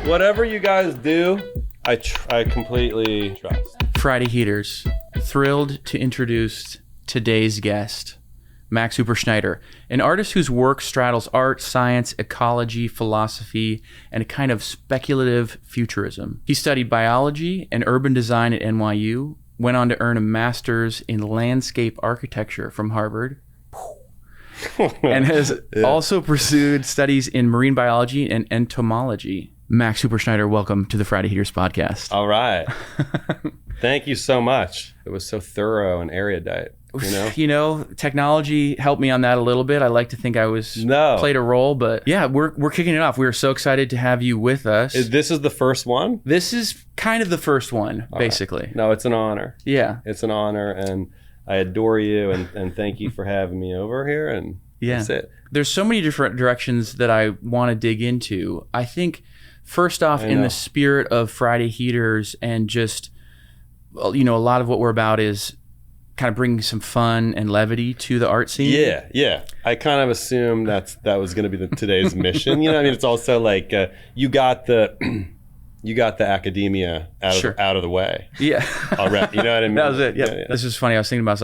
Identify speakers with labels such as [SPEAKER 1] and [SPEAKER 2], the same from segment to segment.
[SPEAKER 1] Whatever you guys do, I completely trust.
[SPEAKER 2] Friday Heaters, thrilled to introduce today's guest, Max Hooper Schneider, an artist whose work straddles art, science, ecology, philosophy, and a kind of speculative futurism. He studied biology and urban design at NYU, went on to earn a master's in landscape architecture from Harvard, and has also pursued studies in marine biology and entomology. Max Hooper Schneider, welcome to the Friday Heaters podcast.
[SPEAKER 1] All right. Thank you so much. It was so thorough and erudite.
[SPEAKER 2] You know, technology helped me on that a little bit. I like to think I played a role, but yeah, we're kicking it off. We are so excited to have you with us.
[SPEAKER 1] This is the first one?
[SPEAKER 2] This is kind of the first one, basically.
[SPEAKER 1] Right. No, it's an honor.
[SPEAKER 2] Yeah.
[SPEAKER 1] It's an honor, and I adore you, and thank you for having me over here, and that's it.
[SPEAKER 2] There's so many different directions that I want to dig into. I think, first off, in the spirit of Friday Heaters and just, you know, a lot of what we're about is kind of bringing some fun and levity to the art scene.
[SPEAKER 1] Yeah. I kind of assumed that was going to be today's mission. You know, I mean, it's also like you got the academia out of the way.
[SPEAKER 2] Yeah.
[SPEAKER 1] Already. You know what I mean?
[SPEAKER 2] That was it. Yep. Yeah. This is funny. I was thinking about,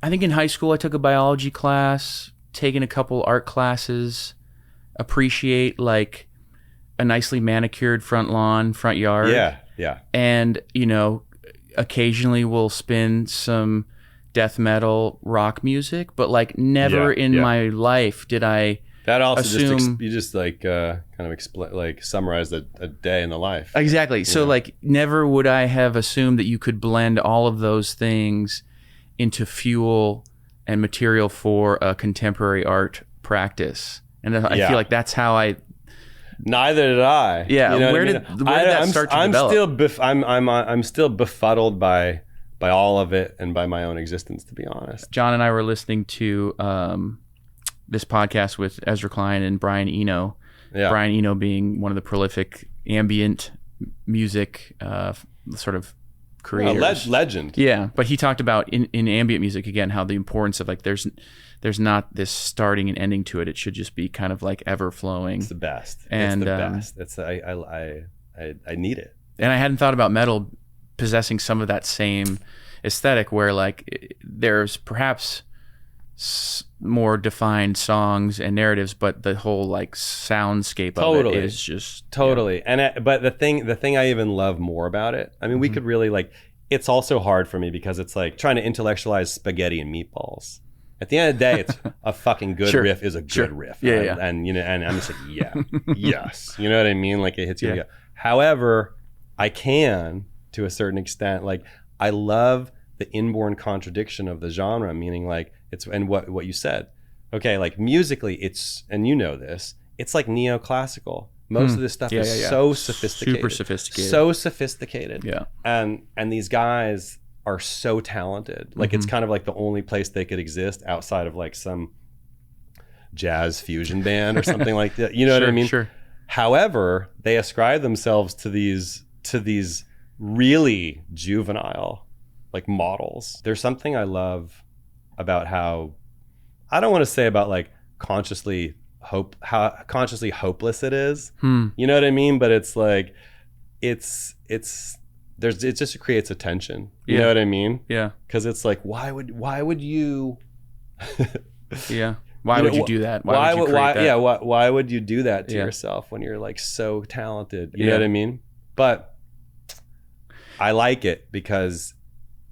[SPEAKER 2] I think in high school I took a biology class, taken a couple art classes, appreciate like a nicely manicured front lawn, front yard.
[SPEAKER 1] Yeah.
[SPEAKER 2] And, you know, occasionally we'll spin some death metal rock music, but like never in my life did I assume...
[SPEAKER 1] you just like kind of explain, like summarize a day in the life.
[SPEAKER 2] Exactly. So like never would I have assumed that you could blend all of those things into fuel and material for a contemporary art practice. And I feel like that's how I...
[SPEAKER 1] Neither did I.
[SPEAKER 2] Yeah, you know where did that start to develop?
[SPEAKER 1] I'm still befuddled by all of it and by my own existence, to be honest.
[SPEAKER 2] John and I were listening to this podcast with Ezra Klein and Brian Eno. Yeah. Brian Eno being one of the prolific ambient music sort of creators.
[SPEAKER 1] Legend.
[SPEAKER 2] Yeah, but he talked about in ambient music again how the importance of like there's not this starting and ending to it. It should just be kind of like ever flowing.
[SPEAKER 1] It's the best.
[SPEAKER 2] And,
[SPEAKER 1] it's the best. I need it.
[SPEAKER 2] And I hadn't thought about metal possessing some of that same aesthetic where like there's perhaps more defined songs and narratives, but the whole like soundscape of it is just
[SPEAKER 1] totally. And but the thing I even love more about it, I mean, we could really like. It's also hard for me because it's like trying to intellectualize spaghetti and meatballs. At the end of the day, it's a fucking good riff is a good riff.
[SPEAKER 2] Yeah.
[SPEAKER 1] And you know, and I'm just like, yes. You know what I mean? Like it hits you. Yeah. However, I can, to a certain extent, like I love the inborn contradiction of the genre, meaning like it's, and what you said. Okay, like musically it's, and you know this, it's like neoclassical. Most of this stuff is so sophisticated.
[SPEAKER 2] Super sophisticated.
[SPEAKER 1] So sophisticated.
[SPEAKER 2] Yeah.
[SPEAKER 1] And these guys are so talented. Like it's kind of like the only place they could exist outside of like some jazz fusion band or something like that. You know what I mean?
[SPEAKER 2] Sure.
[SPEAKER 1] However, they ascribe themselves to these really juvenile like models. There's something I love about how, I don't want to say about like consciously hopeless it is. You know what I mean? But it's like it just creates a tension. You know what I mean?
[SPEAKER 2] Yeah.
[SPEAKER 1] Because it's like, why would you?
[SPEAKER 2] Yeah. Why would you do that? Why would you create that?
[SPEAKER 1] Yeah. Why would you do that to yourself when you're like so talented? You know what I mean? But I like it because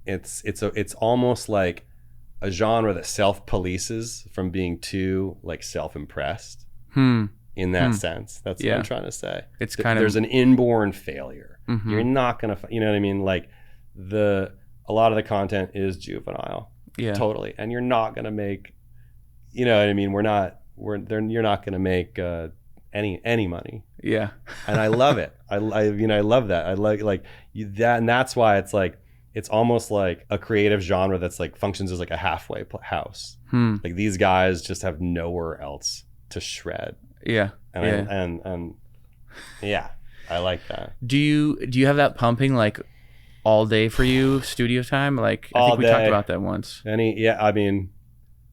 [SPEAKER 1] it's almost like a genre that self-polices from being too like self-impressed in that sense. That's what I'm trying to say.
[SPEAKER 2] It's kind of,
[SPEAKER 1] there's an inborn failure. You're not gonna, you know what I mean? Like a lot of the content is juvenile, totally, and you're not gonna make, you know what I mean? You're not gonna make any money.
[SPEAKER 2] Yeah,
[SPEAKER 1] and I love it. I love that. I like that, and that's why it's like. It's almost like a creative genre that's like functions as like a halfway house. Like these guys just have nowhere else to shred.
[SPEAKER 2] Yeah.
[SPEAKER 1] And I like that.
[SPEAKER 2] Do you have that pumping like all day for you, studio time? Like I think we talked about that once.
[SPEAKER 1] I mean,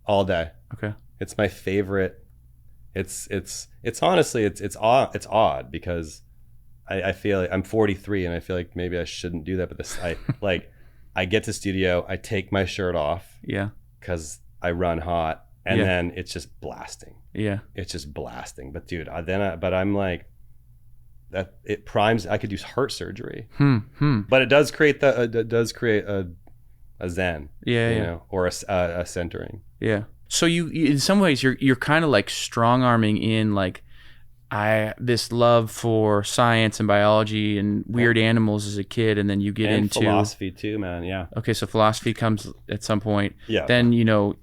[SPEAKER 1] all day.
[SPEAKER 2] Okay.
[SPEAKER 1] It's my favorite it's honestly it's odd because I feel like I'm 43 and I feel like maybe I shouldn't do that, but I get to studio, I take my shirt off, because I run hot, and then it's just blasting. It's just blasting. But dude, but I'm like, that it primes. I could use heart surgery, but it does create a zen, or a centering.
[SPEAKER 2] So you in some ways you're kind of like strong arming in like this love for science and biology and weird animals as a kid, and then you get into
[SPEAKER 1] philosophy too, man. Yeah.
[SPEAKER 2] Okay, so philosophy comes at some point.
[SPEAKER 1] Yeah.
[SPEAKER 2] Then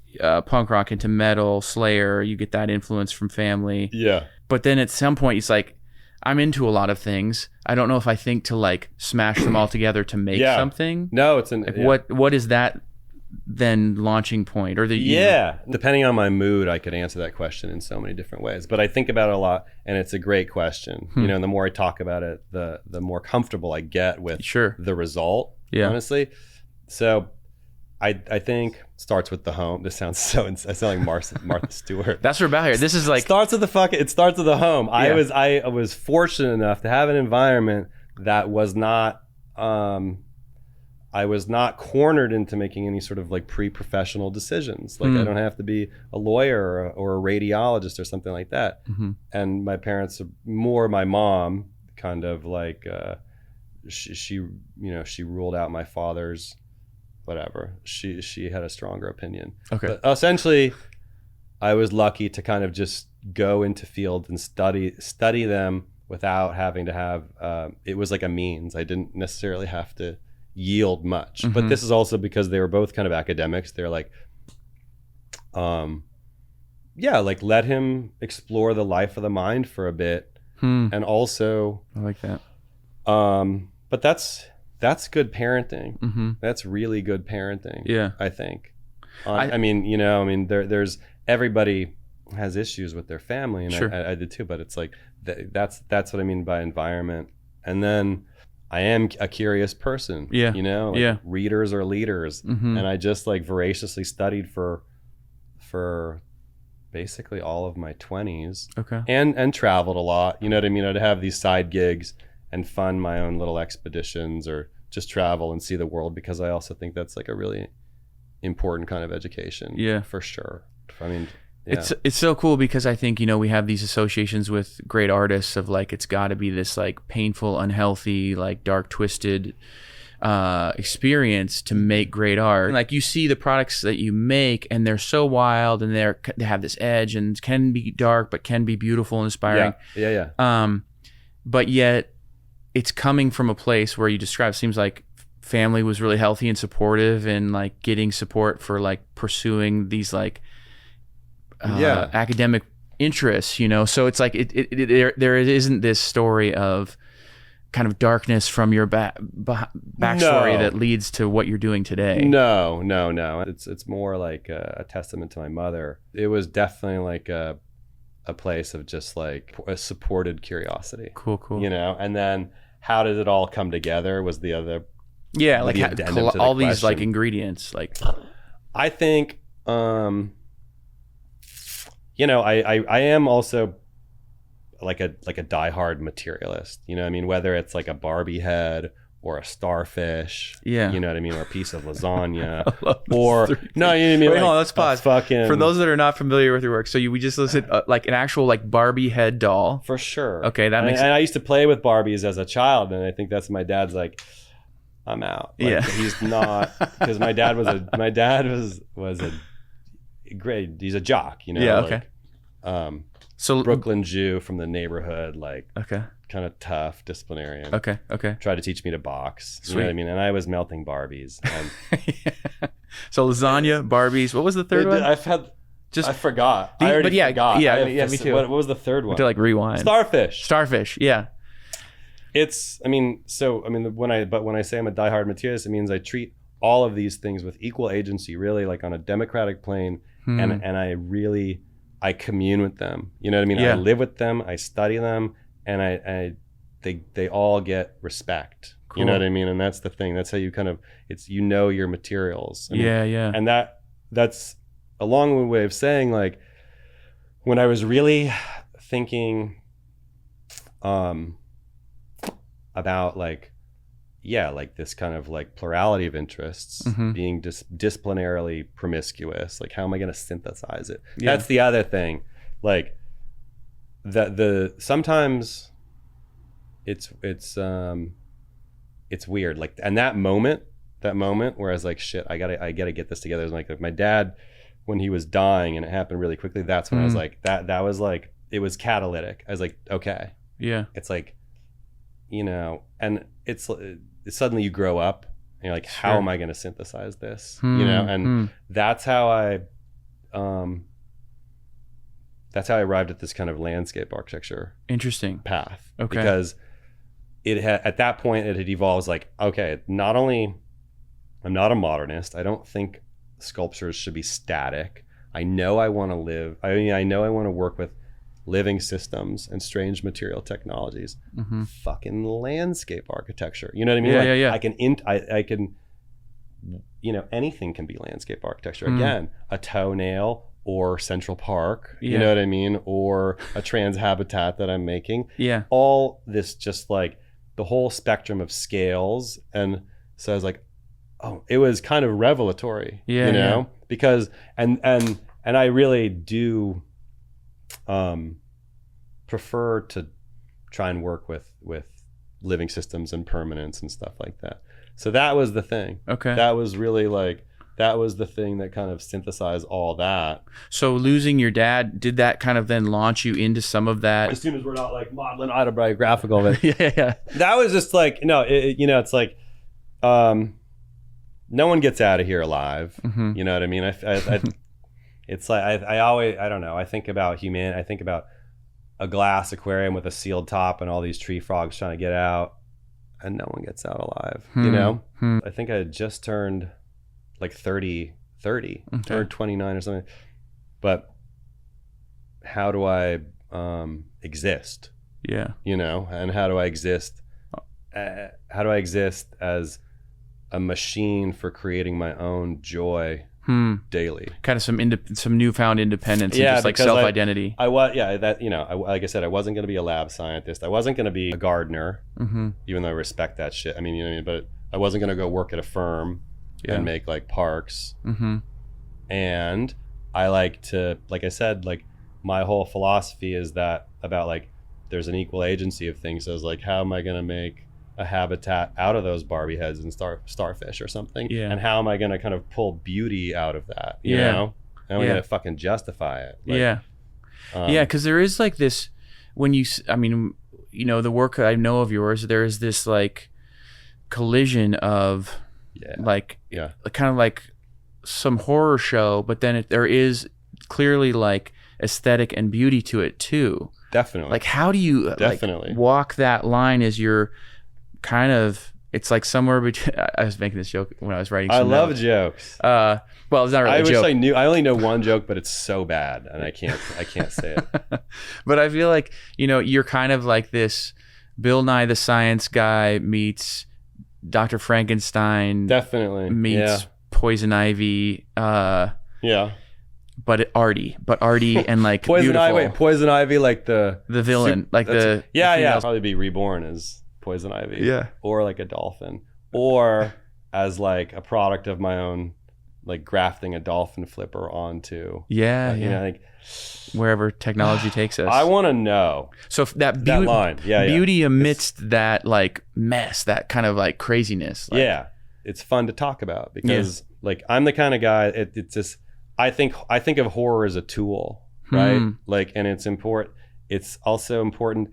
[SPEAKER 2] punk rock into metal, Slayer. You get that influence from family.
[SPEAKER 1] Yeah.
[SPEAKER 2] But then at some point, it's like, I'm into a lot of things. I don't know if I think to like smash them all together to make something.
[SPEAKER 1] No, it's
[SPEAKER 2] what is that then launching point, or
[SPEAKER 1] depending on my mood, I could answer that question in so many different ways. But I think about it a lot, and it's a great question. And the more I talk about it, the more comfortable I get with the result. Honestly, so I think it starts with the home. This sounds I sound like Martha Stewart.
[SPEAKER 2] That's what we're about here. This is like
[SPEAKER 1] it starts with the home. I was fortunate enough to have an environment that was not I was not cornered into making any sort of like pre-professional decisions. Like I don't have to be a lawyer or a radiologist or something like that. And my parents, my mom, kind of like she ruled out my father's whatever. She had a stronger opinion.
[SPEAKER 2] Okay.
[SPEAKER 1] But essentially, I was lucky to kind of just go into fields and study them without having to have. It was like a means. I didn't necessarily have to yield much, but this is also because they were both kind of academics. They're like, like let him explore the life of the mind for a bit, and also
[SPEAKER 2] I like that.
[SPEAKER 1] But that's good parenting. That's really good parenting.
[SPEAKER 2] Yeah,
[SPEAKER 1] I think. I mean, there's everybody has issues with their family, and I did too. But it's like that's what I mean by environment, and then. I am a curious person, readers are leaders. And I just like voraciously studied for basically all of my 20s.
[SPEAKER 2] Okay.
[SPEAKER 1] And traveled a lot, you know what I mean? I'd have these side gigs and fund my own little expeditions or just travel and see the world, because I also think that's like a really important kind of education.
[SPEAKER 2] Yeah.
[SPEAKER 1] For sure. I mean,
[SPEAKER 2] it's so cool because I think, we have these associations with great artists of like, it's got to be this like painful, unhealthy, like dark, twisted experience to make great art. Like you see the products that you make and they're so wild and they have this edge and can be dark, but can be beautiful and inspiring.
[SPEAKER 1] Yeah.
[SPEAKER 2] But yet it's coming from a place where you describe, seems like family was really healthy and supportive and like getting support for like pursuing these like, academic interests, so it's like there isn't this story of kind of darkness from your backstory that leads to what you're doing today.
[SPEAKER 1] No. It's more like a testament to my mother. It was definitely like a place of just like a supported curiosity.
[SPEAKER 2] Cool.
[SPEAKER 1] And then how did it all come together was the other.
[SPEAKER 2] Yeah, like all these like ingredients. Like
[SPEAKER 1] I think. I am also like a diehard materialist. You know what I mean? Whether it's like a Barbie head or a starfish, you know what I mean, or a piece of lasagna, or no, you know what I mean.
[SPEAKER 2] Wait,
[SPEAKER 1] like,
[SPEAKER 2] hold on, let's pause. For those that are not familiar with your work, so we just listed like an actual like Barbie head doll.
[SPEAKER 1] For sure.
[SPEAKER 2] Okay, that makes.
[SPEAKER 1] And I used to play with Barbies as a child, and I think that's my dad's like, I'm out. Like, he's not, because my dad was a great. He's a jock,
[SPEAKER 2] Yeah. Okay.
[SPEAKER 1] So Brooklyn Jew from the neighborhood, like
[SPEAKER 2] okay,
[SPEAKER 1] kind of tough disciplinarian.
[SPEAKER 2] Okay.
[SPEAKER 1] Tried to teach me to box.
[SPEAKER 2] Sweet.
[SPEAKER 1] You know what I mean? And I was melting Barbies. And
[SPEAKER 2] So lasagna, Barbies. What was the third one?
[SPEAKER 1] I forgot. I already forgot.
[SPEAKER 2] Yeah, me too.
[SPEAKER 1] What was the third one?
[SPEAKER 2] To like rewind.
[SPEAKER 1] Starfish.
[SPEAKER 2] Yeah.
[SPEAKER 1] When I say I'm a diehard materialist, it means I treat all of these things with equal agency, really, like on a democratic plane, and I commune with them. You know what I mean?
[SPEAKER 2] Yeah.
[SPEAKER 1] I live with them, I study them, and they all get respect.
[SPEAKER 2] Cool.
[SPEAKER 1] You know what I mean? And that's the thing. That's how you kind of your materials.
[SPEAKER 2] Yeah.
[SPEAKER 1] And that's a long way of saying like when I was really thinking about like this kind of like plurality of interests, being disciplinarily promiscuous, like how am I going to synthesize it? That's the other thing. Like the sometimes it's weird, like, and that moment where I was like, shit, I gotta get this together. It was like my dad, when he was dying and it happened really quickly, that's when I was like, that was like, it was catalytic. I was like, okay, it's like, you know, and it's suddenly you grow up and you're like, how am I going to synthesize this? You know, and that's how I arrived at this kind of landscape architecture path. Okay. Because it had, at that point, it had evolved like, okay, not only I'm not a modernist, I don't think sculptures should be static. I know I want to live. I know I want to work with living systems and strange material technologies. Fucking landscape architecture. You know what I mean? I can, you know, anything can be landscape architecture. Again, a toenail or Central Park, you know what I mean? Or a trans habitat that I'm making. All this, just like the whole spectrum of scales. And so I was like, oh, it was kind of revelatory, you know, because, and I really do prefer to try and work with living systems and permanence and stuff like that. So that was the thing. Okay. That was really like, that was the thing that kind of synthesized all that.
[SPEAKER 2] So losing your dad, did that kind of then launch you into some of that?
[SPEAKER 1] As soon as we're not like modeling autobiographical, but that was just like, no, you know, it's like, no one gets out of here alive. You know what I mean? It's like, I always, I don't know. I think about I think about a glass aquarium with a sealed top and all these tree frogs trying to get out, and no one gets out alive, you know? I think I had just turned like 30, or 29 or something. But how do I exist? You know, and how do I exist? How do I exist as a machine for creating my own joy daily?
[SPEAKER 2] Kind of some newfound independence, and just like self-identity.
[SPEAKER 1] Like I said, I wasn't going to be a lab scientist. I wasn't going to be a gardener, even though I respect that shit. I mean, you know what I mean? But I wasn't going to go work at a firm and make like parks. And I like to, like I said, like my whole philosophy is that about like, there's an equal agency of things. So I was like, how am I going to make a habitat out of those Barbie heads and starfish or something? And how am I going to kind of pull beauty out of that? You know? And I'm going to fucking justify it. Like,
[SPEAKER 2] because there is like this, when you, I mean, you know, the work I know of yours, there is this like collision of like, kind of like some horror show, but then there is clearly like aesthetic and beauty to it too.
[SPEAKER 1] Definitely.
[SPEAKER 2] Like, how do you like walk that line as you're kind of, it's like somewhere between, I was making this joke when I was writing some
[SPEAKER 1] notes. Jokes.
[SPEAKER 2] Well, it's not really a joke.
[SPEAKER 1] I wish I knew. I only know one joke, but it's so bad and I can't say it.
[SPEAKER 2] But I feel like, you know, you're kind of like this Bill Nye the Science Guy meets Dr. Frankenstein.
[SPEAKER 1] Definitely.
[SPEAKER 2] Meets Poison Ivy. But arty and like
[SPEAKER 1] Poison Ivy, like the
[SPEAKER 2] villain, like the
[SPEAKER 1] I'll probably be reborn as Poison Ivy, or like a dolphin, or as like a product of my own, like grafting a dolphin flipper onto you know, like
[SPEAKER 2] wherever technology takes us.
[SPEAKER 1] I want to know.
[SPEAKER 2] So that line, beauty amidst that like mess, that kind of like craziness. Like,
[SPEAKER 1] it's fun to talk about because like I'm the kind of guy. It's just. I think of horror as a tool, right? Like, and it's important. It's also important.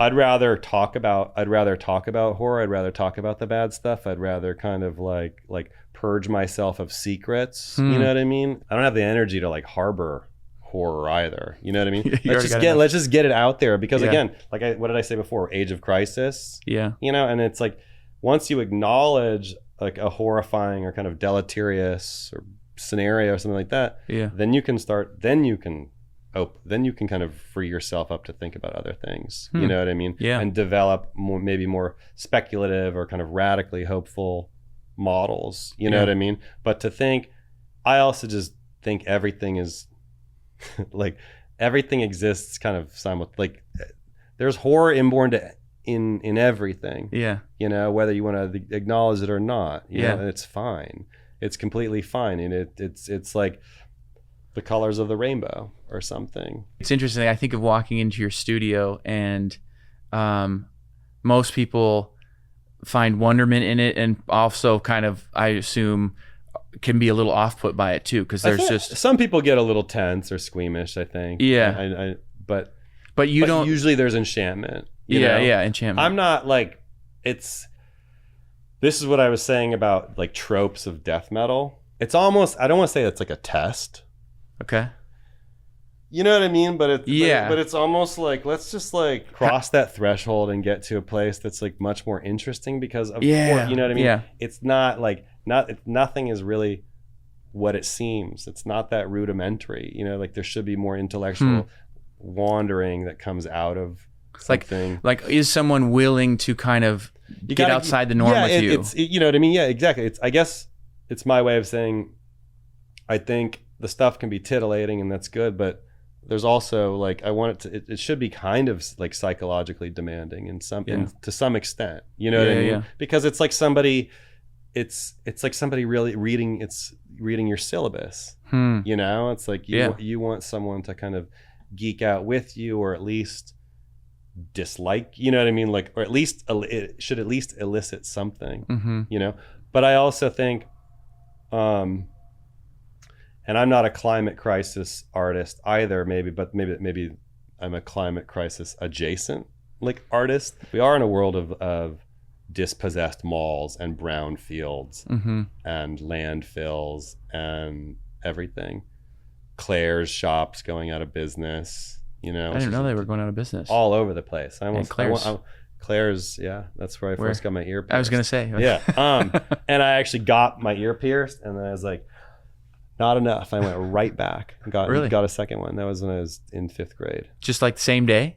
[SPEAKER 1] I'd rather talk about horror. I'd rather talk about the bad stuff. I'd rather kind of like purge myself of secrets. You know what I mean? I don't have the energy to like harbor horror either. You know what I mean? Let's just get it out there because again, like what did I say before? Age of crisis. You know, and it's like once you acknowledge like a horrifying or kind of deleterious or scenario or something like that, then you can kind of free yourself up to think about other things. You know what I mean? And develop maybe more speculative or kind of radically hopeful models. You know what I mean? But I also just think everything is like everything exists kind of like there's horror inborn in everything.
[SPEAKER 2] Yeah.
[SPEAKER 1] You know, whether you want to acknowledge it or not. You
[SPEAKER 2] Yeah.
[SPEAKER 1] know, it's fine. It's completely fine. And it's like the colors of the rainbow or something.
[SPEAKER 2] It's interesting. I think of walking into your studio, and most people find wonderment in it, and also kind of, I assume, can be a little off-put by it too, because there's just
[SPEAKER 1] some people get a little tense or squeamish, I think.
[SPEAKER 2] Yeah.
[SPEAKER 1] But
[SPEAKER 2] you don't
[SPEAKER 1] usually there's enchantment. You
[SPEAKER 2] yeah,
[SPEAKER 1] know?
[SPEAKER 2] yeah, enchantment.
[SPEAKER 1] I'm not like this is what I was saying about like tropes of death metal. It's almost, I don't want to say it's like a test.
[SPEAKER 2] Okay.
[SPEAKER 1] You know what I mean? But
[SPEAKER 2] yeah.
[SPEAKER 1] But it's almost like, let's just like cross that threshold and get to a place that's like much more interesting, because of course, you know what I mean?
[SPEAKER 2] Yeah.
[SPEAKER 1] It's not like nothing is really what it seems. It's not that rudimentary. You know, like there should be more intellectual wandering that comes out of something.
[SPEAKER 2] Like is someone willing to kind of get outside the norm with you?
[SPEAKER 1] You know what I mean? Yeah, exactly. I guess it's my way of saying, I think the stuff can be titillating and that's good, but there's also like, I want it should be kind of like psychologically demanding to some extent. You know what I mean?
[SPEAKER 2] Yeah.
[SPEAKER 1] Because it's like somebody, it's like somebody really reading your syllabus. You know, it's like you want someone to kind of geek out with you, or at least dislike, you know what I mean? Like, or at least it should at least elicit something, you know? But I also think, and I'm not a climate crisis artist either, maybe I'm a climate crisis adjacent like artist. We are in a world of dispossessed malls and brown fields and landfills and everything. Claire's shops going out of business, you know.
[SPEAKER 2] I didn't know they were going out of business.
[SPEAKER 1] All over the place.
[SPEAKER 2] Claire's,
[SPEAKER 1] yeah, that's where I first got my ear pierced.
[SPEAKER 2] I was gonna say.
[SPEAKER 1] Yeah. And I actually got my ear pierced, and then I was like, not enough. I went right back and got a second one. That was when I was in 5th grade.
[SPEAKER 2] Just like the same day?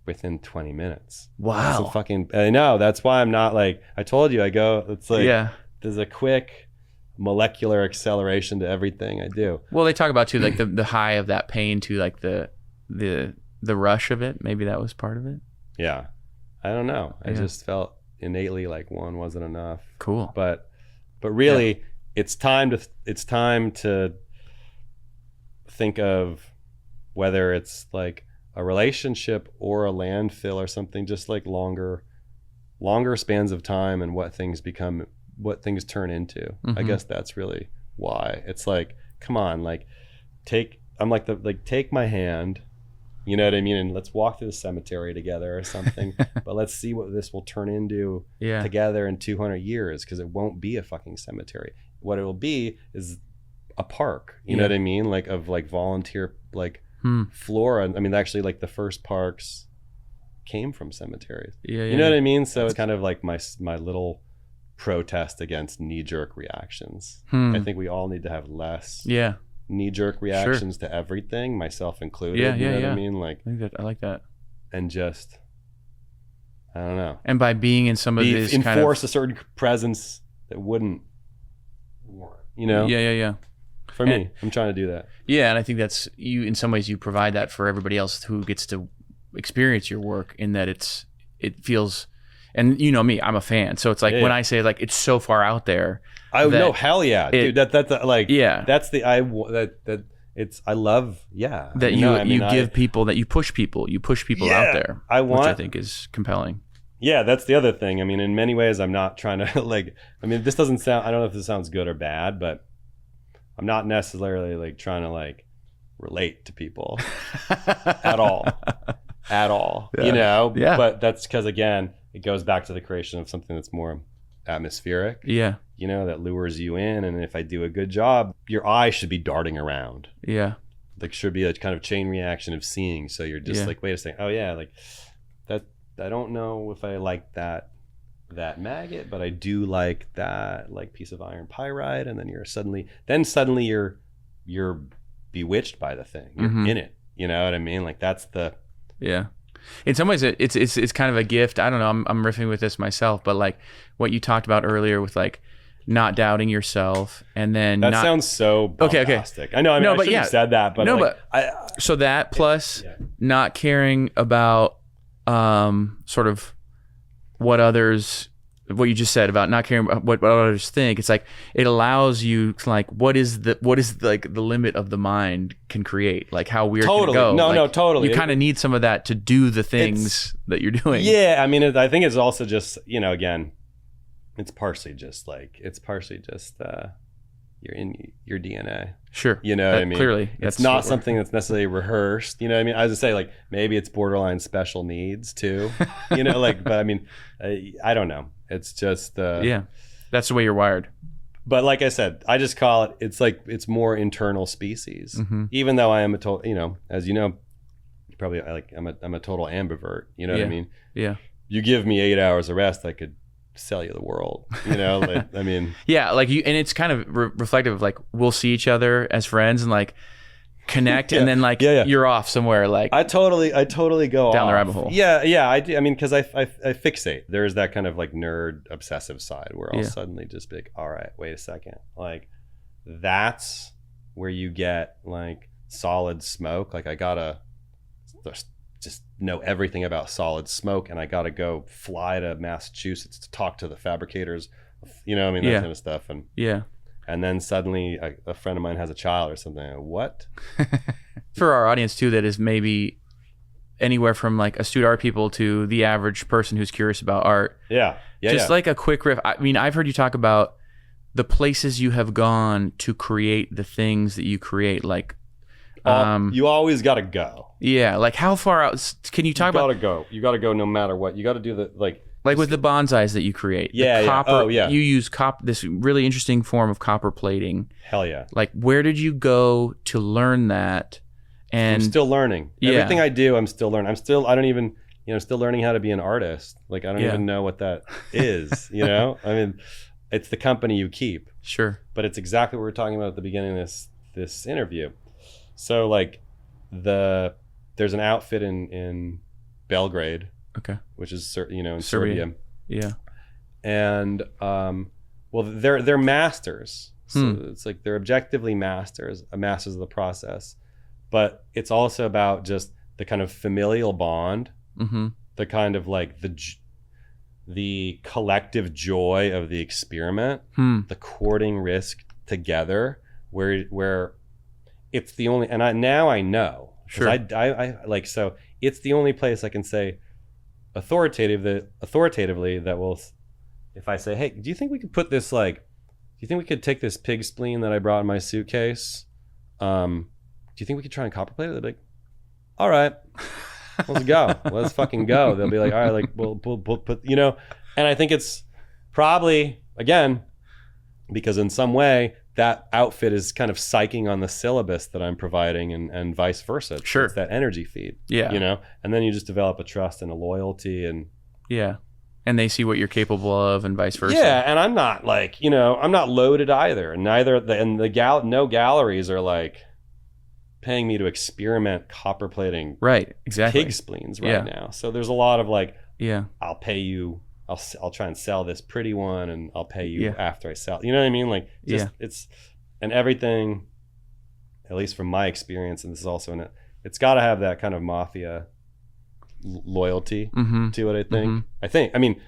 [SPEAKER 1] Within 20 minutes.
[SPEAKER 2] Wow.
[SPEAKER 1] I know. That's why I'm not like, I told you, it's like, there's a quick molecular acceleration to everything I do.
[SPEAKER 2] Well, they talk about too, like the high of that pain to like the rush of it. Maybe that was part of it.
[SPEAKER 1] Yeah. I don't know. I just felt innately like one wasn't enough.
[SPEAKER 2] Cool.
[SPEAKER 1] But really, it's time to think of whether it's like a relationship or a landfill or something, just like longer spans of time and what things turn into. I guess that's really why. It's like, come on, like take my hand, you know what I mean? And let's walk through the cemetery together or something, but let's see what this will turn into together in 200 years, because it won't be a fucking cemetery. What it will be is a park, you know what I mean? Like of like volunteer, like flora. I mean, actually like the first parks came from cemeteries. You know what I mean? So it's kind of like my little protest against knee-jerk reactions. I think we all need to have less knee-jerk reactions to everything, myself included. You know what I mean? Like,
[SPEAKER 2] I like that.
[SPEAKER 1] And just, I don't know.
[SPEAKER 2] And by being in some of these
[SPEAKER 1] enforce a certain presence that wouldn't, you know?
[SPEAKER 2] Yeah.
[SPEAKER 1] For me, I'm trying to do that.
[SPEAKER 2] Yeah, and I think that's you. In some ways, you provide that for everybody else who gets to experience your work. In that it feels, and you know me, I'm a fan. So it's like when I say like it's so far out there.
[SPEAKER 1] I know, hell yeah, dude. That's like that's the I love
[SPEAKER 2] that you give people, that you push people out there. Which I think is compelling.
[SPEAKER 1] Yeah, that's the other thing. I mean, in many ways, I'm not trying to like. I mean, this doesn't sound. I don't know if this sounds good or bad, but I'm not necessarily like trying to like relate to people at all, you know?
[SPEAKER 2] Yeah.
[SPEAKER 1] But that's because, again, it goes back to the creation of something that's more atmospheric, you know, that lures you in. And if I do a good job, your eye should be darting around. Like should be a kind of chain reaction of seeing. So you're just like, wait a second. Oh yeah. Like that. I don't know if I like that maggot, but I do like that like piece of iron pyrite. And then suddenly you're bewitched by the thing. You're in it. You know what I mean? Like that's the in some ways it's kind of a gift. I don't know, I'm riffing with this myself, but like what you talked about earlier with like
[SPEAKER 2] not doubting yourself, and then
[SPEAKER 1] that sounds so bombastic. I know. I mean,
[SPEAKER 2] no,
[SPEAKER 1] I
[SPEAKER 2] but
[SPEAKER 1] shouldn't have said that, but
[SPEAKER 2] no,
[SPEAKER 1] like,
[SPEAKER 2] so that plus not caring about sort of what you just said about not caring about what others think. It's like it allows you to, like, what is like the limit of the mind can create, like how weird can it go?
[SPEAKER 1] No, totally.
[SPEAKER 2] You kind of need some of that to do the things that you're doing.
[SPEAKER 1] Yeah, I mean, I think it's also just, again, it's partially just you're in your DNA.
[SPEAKER 2] Sure.
[SPEAKER 1] You know what I mean?
[SPEAKER 2] Clearly.
[SPEAKER 1] It's not something that's necessarily rehearsed. You know what I mean? I was to say, like, maybe it's borderline special needs too. But I mean, I don't know. It's just...
[SPEAKER 2] that's the way you're wired.
[SPEAKER 1] But like I said, I just call it, it's more internal species.
[SPEAKER 2] Mm-hmm.
[SPEAKER 1] Even though I am a total, as you know, probably I'm a total ambivert. You know what I mean?
[SPEAKER 2] Yeah.
[SPEAKER 1] You give me 8 hours of rest, I could sell you the world. Like, I mean,
[SPEAKER 2] yeah, like you, and it's kind of reflective of like we'll see each other as friends and like connect, and then like you're off somewhere. Like
[SPEAKER 1] I totally go
[SPEAKER 2] down
[SPEAKER 1] off
[SPEAKER 2] the rabbit hole.
[SPEAKER 1] Yeah, I do. I mean, because I fixate. There's that kind of like nerd obsessive side where I'll suddenly just be like, all right, wait a second, like that's where you get like solid smoke. Like I gotta just know everything about solid smoke, and I gotta go fly to Massachusetts to talk to the fabricators, that kind of stuff. And then suddenly a friend of mine has a child or something. What?
[SPEAKER 2] For our audience too, that is maybe anywhere from like astute art people to the average person who's curious about art. Like a quick riff. I mean, I've heard you talk about the places you have gone to create the things that you create, like
[SPEAKER 1] you always got to go.
[SPEAKER 2] Yeah, like how far out can you talk about?
[SPEAKER 1] You got to go no matter what. You got to do the like
[SPEAKER 2] with the bonsais that you create.
[SPEAKER 1] Copper,
[SPEAKER 2] you use this really interesting form of copper plating.
[SPEAKER 1] Hell yeah.
[SPEAKER 2] Like where did you go to learn that? And
[SPEAKER 1] I'm still learning. Everything I do, I'm still learning. I'm still learning how to be an artist. Like I don't even know what that is, I mean, it's the company you keep.
[SPEAKER 2] Sure.
[SPEAKER 1] But it's exactly what we were talking about at the beginning of this interview. So like there's an outfit in Belgrade, which is in Serbia.
[SPEAKER 2] Yeah.
[SPEAKER 1] And they're masters. So it's like they're objectively masters of the process. But it's also about just the kind of familial bond, the kind of like the collective joy of the experiment, the courting risk together, where it's the only, and I know. Sure. I like, so it's the only place I can say authoritatively that will, if I say, hey, do you think we could put this, like, do you think we could take this pig spleen that I brought in my suitcase? Do you think we could try and copper plate it? They'll be like, all right, let's go. Let's fucking go. They'll be like, all right, like we'll put, and I think it's probably, again, because in some way that outfit is kind of psyching on the syllabus that I'm providing and vice versa.
[SPEAKER 2] Sure.
[SPEAKER 1] It's that energy feed.
[SPEAKER 2] Yeah.
[SPEAKER 1] And then you just develop a trust and a loyalty and
[SPEAKER 2] and they see what you're capable of and vice versa.
[SPEAKER 1] Yeah, and I'm not like, I'm not loaded either. No galleries are like paying me to experiment copper plating pig spleens now. So there's a lot of like, I'll pay you, I'll try and sell this pretty one and I'll pay you after I sell. You know what I mean? Like it's, and everything, at least from my experience, and this is also in it, it's got to have that kind of mafia loyalty to it, I think. I mean,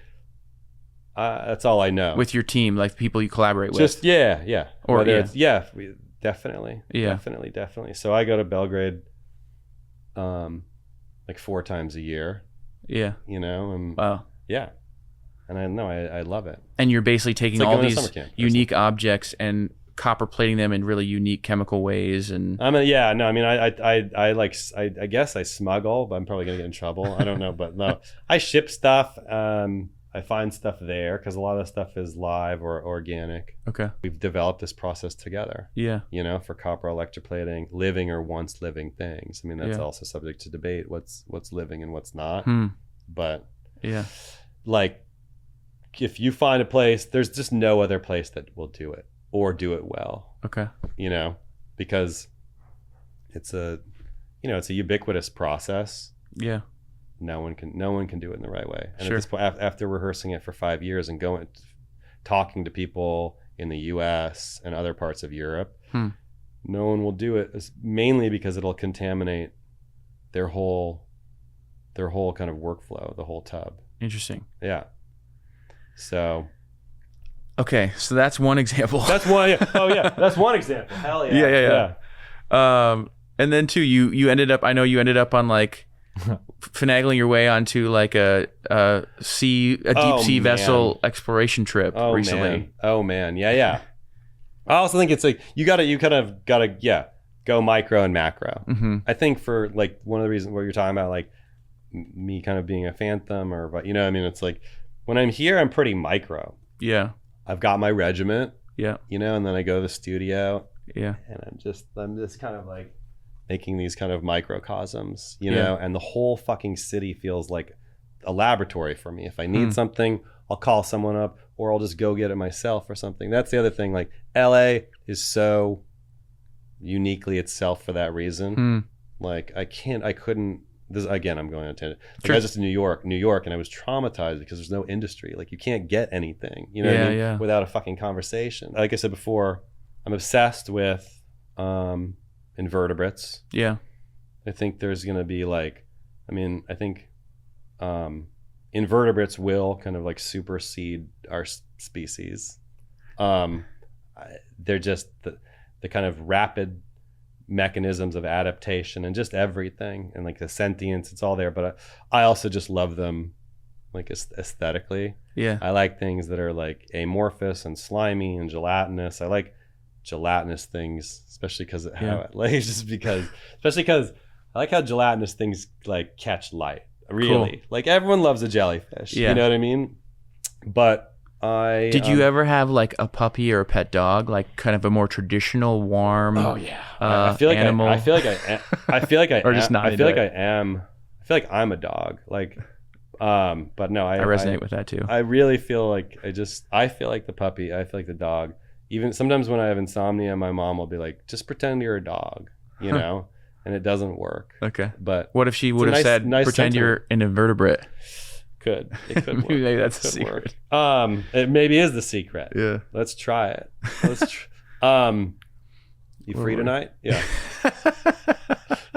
[SPEAKER 1] that's all I know.
[SPEAKER 2] With your team, like people you collaborate with.
[SPEAKER 1] Just, Or definitely. Definitely. So I go to Belgrade like 4 times a year. Yeah. And
[SPEAKER 2] wow.
[SPEAKER 1] Yeah. And I know I love it.
[SPEAKER 2] And you're basically taking all these unique objects and copper plating them in really unique chemical ways. And
[SPEAKER 1] I guess I smuggle, but I'm probably gonna get in trouble. I don't know, but no, I ship stuff. I find stuff there because a lot of the stuff is live or organic.
[SPEAKER 2] Okay.
[SPEAKER 1] We've developed this process together.
[SPEAKER 2] Yeah.
[SPEAKER 1] For copper electroplating, living or once living things. I mean, that's also subject to debate. What's living and what's not. But like, if you find a place, there's just no other place that will do it or do it well.
[SPEAKER 2] Okay.
[SPEAKER 1] Because it's a ubiquitous process.
[SPEAKER 2] Yeah.
[SPEAKER 1] No one can do it in the right way. And
[SPEAKER 2] sure.
[SPEAKER 1] at this point, after rehearsing it for 5 years and talking to people in the US and other parts of Europe. No one will do it, mainly because it'll contaminate their whole kind of workflow, the whole tub.
[SPEAKER 2] Interesting.
[SPEAKER 1] Yeah. So.
[SPEAKER 2] Okay, so that's one example.
[SPEAKER 1] That's one. Yeah. Oh yeah, that's one example. Hell yeah.
[SPEAKER 2] Yeah. And then too, you ended up. I know you ended up on like finagling your way onto like a deep sea vessel exploration trip recently.
[SPEAKER 1] Oh man, yeah. I also think it's like you kind of gotta go micro and macro. I think for like one of the reasons what you're talking about, like me kind of being a phantom, or what I mean, it's like when I'm here, I'm pretty micro.
[SPEAKER 2] Yeah.
[SPEAKER 1] I've got my regiment.
[SPEAKER 2] Yeah.
[SPEAKER 1] And then I go to the studio.
[SPEAKER 2] Yeah.
[SPEAKER 1] And I'm just kind of like making these kind of microcosms, know, and the whole fucking city feels like a laboratory for me. If I need something, I'll call someone up, or I'll just go get it myself or something. That's the other thing. Like LA is so uniquely itself for that reason. Like I couldn't. This again, I'm going on a tangent. Like I was just in New York, and I was traumatized because there's no industry. Like you can't get anything, what I mean? Without a fucking conversation. Like I said before, I'm obsessed with invertebrates. Yeah. I think there's going to be I think invertebrates will kind of like supersede our species. They're just the kind of rapid mechanisms of adaptation and just everything, and like the sentience, it's all there. But I also just love them like aesthetically. Yeah. I like things that are like amorphous and slimy and gelatinous. I like gelatinous things, especially because of how especially because I like how gelatinous things like catch light. Really. Cool. Like everyone loves a jellyfish. Yeah. You know what I mean? But did you ever have like a puppy or a pet dog, like kind of a more traditional, warm? Oh yeah. I feel like animal. I feel like I or just not. I feel like I'm a dog. Like, but no, I resonate with that too. I really feel like I feel like the puppy. I feel like the dog. Even sometimes when I have insomnia, my mom will be like, "Just pretend you're a dog," and it doesn't work. Okay. But what if she would have said, "Pretend you're an invertebrate"? It could work. Maybe that's the secret. It maybe is the secret. Yeah. Let's try it. You free tonight? Yeah.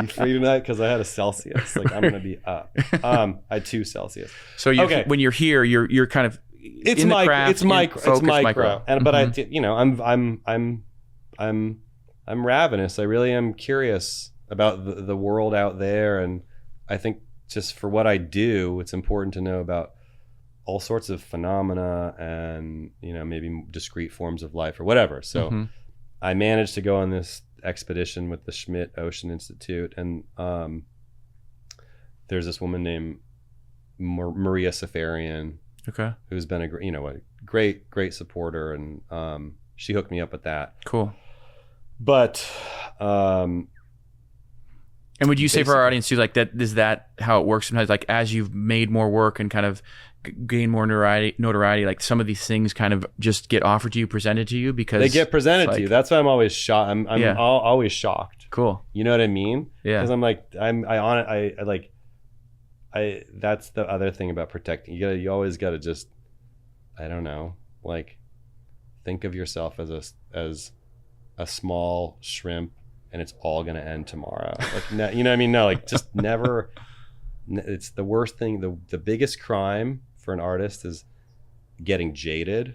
[SPEAKER 1] You free tonight? Because I had a Celsius. Like I'm gonna be up. I had 2 Celsius. So when you're here, you're kind of it's in the craft, it's micro. And but I'm ravenous. I really am curious about the world out there, and I think just for what I do, it's important to know about all sorts of phenomena and maybe discrete forms of life or whatever. So I managed to go on this expedition with the Schmidt Ocean Institute, and there's this woman named Maria Safarian, who's been a great supporter, and she hooked me up with that. Cool. But and would you say for our audience too, like that, is that how it works sometimes? Like as you've made more work and kind of gain more notoriety, like some of these things kind of just get offered to you, presented to you because they get presented to you. That's why I'm always shocked. I'm always shocked. Cool. You know what I mean? Yeah. Because I'm like, that's the other thing about protecting. You always got to just, I don't know, like think of yourself as a small shrimp, and it's all going to end tomorrow. Like, you know what I mean? No, like just never. It's the worst thing. The biggest crime for an artist is getting jaded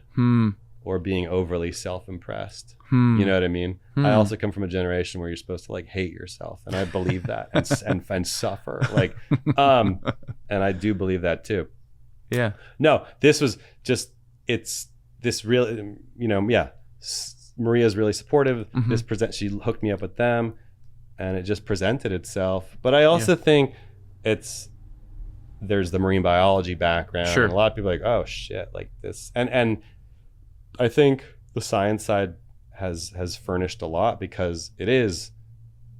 [SPEAKER 1] or being overly self-impressed. You know what I mean? I also come from a generation where you're supposed to like hate yourself, and I believe that and suffer. Like, and I do believe that too. Yeah. No, this was just this really, Maria's really supportive. She hooked me up with them, and it just presented itself. But I also think there's the marine biology background. Sure. And a lot of people are like, oh shit, like this, and I think the science side has furnished a lot, because it is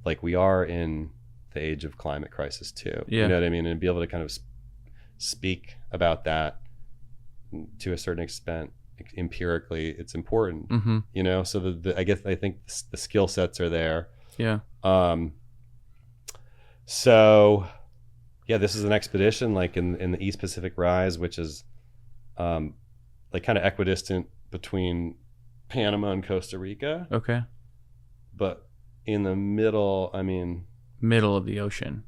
[SPEAKER 1] like we are in the age of climate crisis too. Yeah. You know what I mean? And be able to kind of speak about that to a certain extent empirically, it's important. So I think the skill sets are there. Yeah. So yeah, this is an expedition like in the East Pacific Rise, which is like kind of equidistant between Panama and Costa Rica.
[SPEAKER 2] Okay.
[SPEAKER 1] But in the middle, I mean,
[SPEAKER 2] middle of the ocean.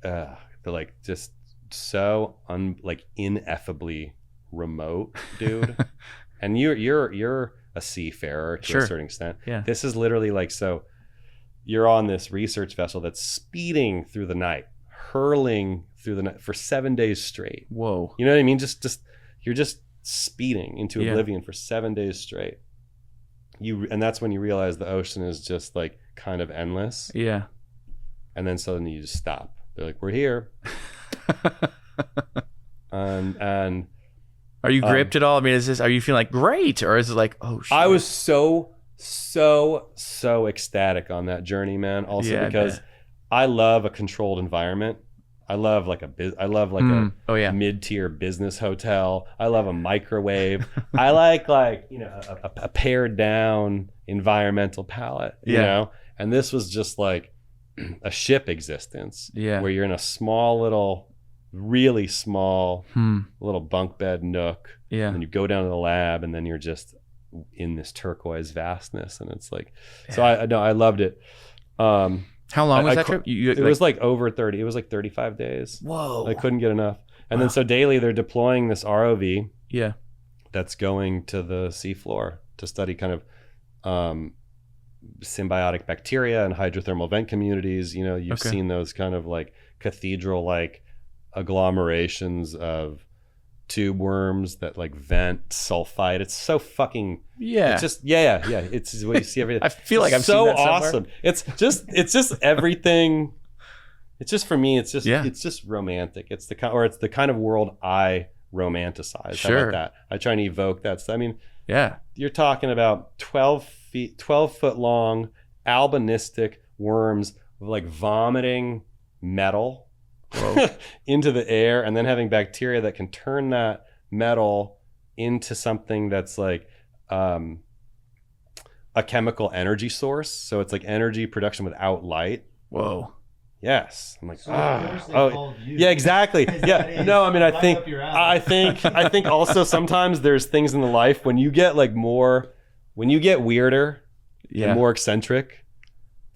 [SPEAKER 1] They're like just so like ineffably remote, dude. And you're a seafarer to a certain extent.
[SPEAKER 2] Yeah.
[SPEAKER 1] This is literally like, so you're on this research vessel that's speeding through the night, hurling through the night for 7 days straight.
[SPEAKER 2] Whoa.
[SPEAKER 1] You know what I mean? Just you're just speeding into oblivion for 7 days straight. And that's when you realize the ocean is just like kind of endless.
[SPEAKER 2] Yeah.
[SPEAKER 1] And then suddenly you just stop. They're like, we're here. and
[SPEAKER 2] are you gripped at all? I mean, are you feeling like great, or is it like, oh shit?
[SPEAKER 1] I was so ecstatic on that journey, man. Also because I love a controlled environment. I love like a mid-tier business hotel. I love a microwave. I like you know, a pared down environmental palette, you know? And this was just like a ship existence where you're in a small little, really small little bunk bed nook. Yeah. And you go down to the lab and then you're just in this turquoise vastness. And it's like, so I loved it.
[SPEAKER 2] How long was that trip?
[SPEAKER 1] It was like over 30. It was like 35 days.
[SPEAKER 2] Whoa.
[SPEAKER 1] I couldn't get enough. And then so daily they're deploying this ROV.
[SPEAKER 2] Yeah.
[SPEAKER 1] That's going to the seafloor to study kind of symbiotic bacteria and hydrothermal vent communities. You know, you've seen those kind of like cathedral-like agglomerations of tube worms that like vent sulfite. It's so fucking it's just it's what you see everything.
[SPEAKER 2] I feel like I've
[SPEAKER 1] so
[SPEAKER 2] seen that
[SPEAKER 1] awesome. It's just everything. It's just, for me, it's just romantic. It's the kind of world I romanticize. How about that? I try and evoke that stuff. I mean, you're talking about 12 foot long albinistic worms like vomiting metal into the air, and then having bacteria that can turn that metal into something that's like a chemical energy source. So it's like energy production without light.
[SPEAKER 2] Whoa.
[SPEAKER 1] Yes. I'm like, yeah, exactly. Yeah. No, I mean, I think also sometimes there's things in the life when you get like when you get weirder and more eccentric,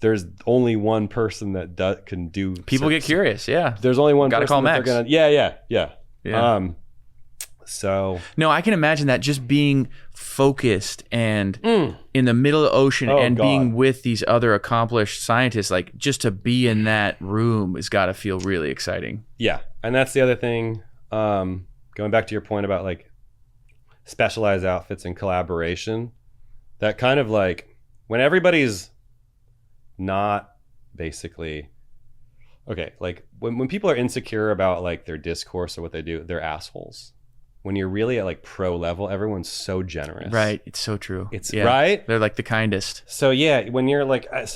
[SPEAKER 1] there's only one person that can do.
[SPEAKER 2] People get curious. Yeah.
[SPEAKER 1] There's only one
[SPEAKER 2] Gotta
[SPEAKER 1] person.
[SPEAKER 2] Call Max.
[SPEAKER 1] Yeah. So
[SPEAKER 2] no, I can imagine that, just being focused and in the middle of the ocean being with these other accomplished scientists, like just to be in that room has got to feel really exciting.
[SPEAKER 1] Yeah. And that's the other thing. Going back to your point about like specialized outfits and collaboration, that kind of like when everybody's not basically like when people are insecure about like their discourse or what they do, they're assholes. When you're really at like pro level, everyone's so generous.
[SPEAKER 2] Right. It's so true.
[SPEAKER 1] It's right.
[SPEAKER 2] They're like the kindest.
[SPEAKER 1] So yeah, when you're like, I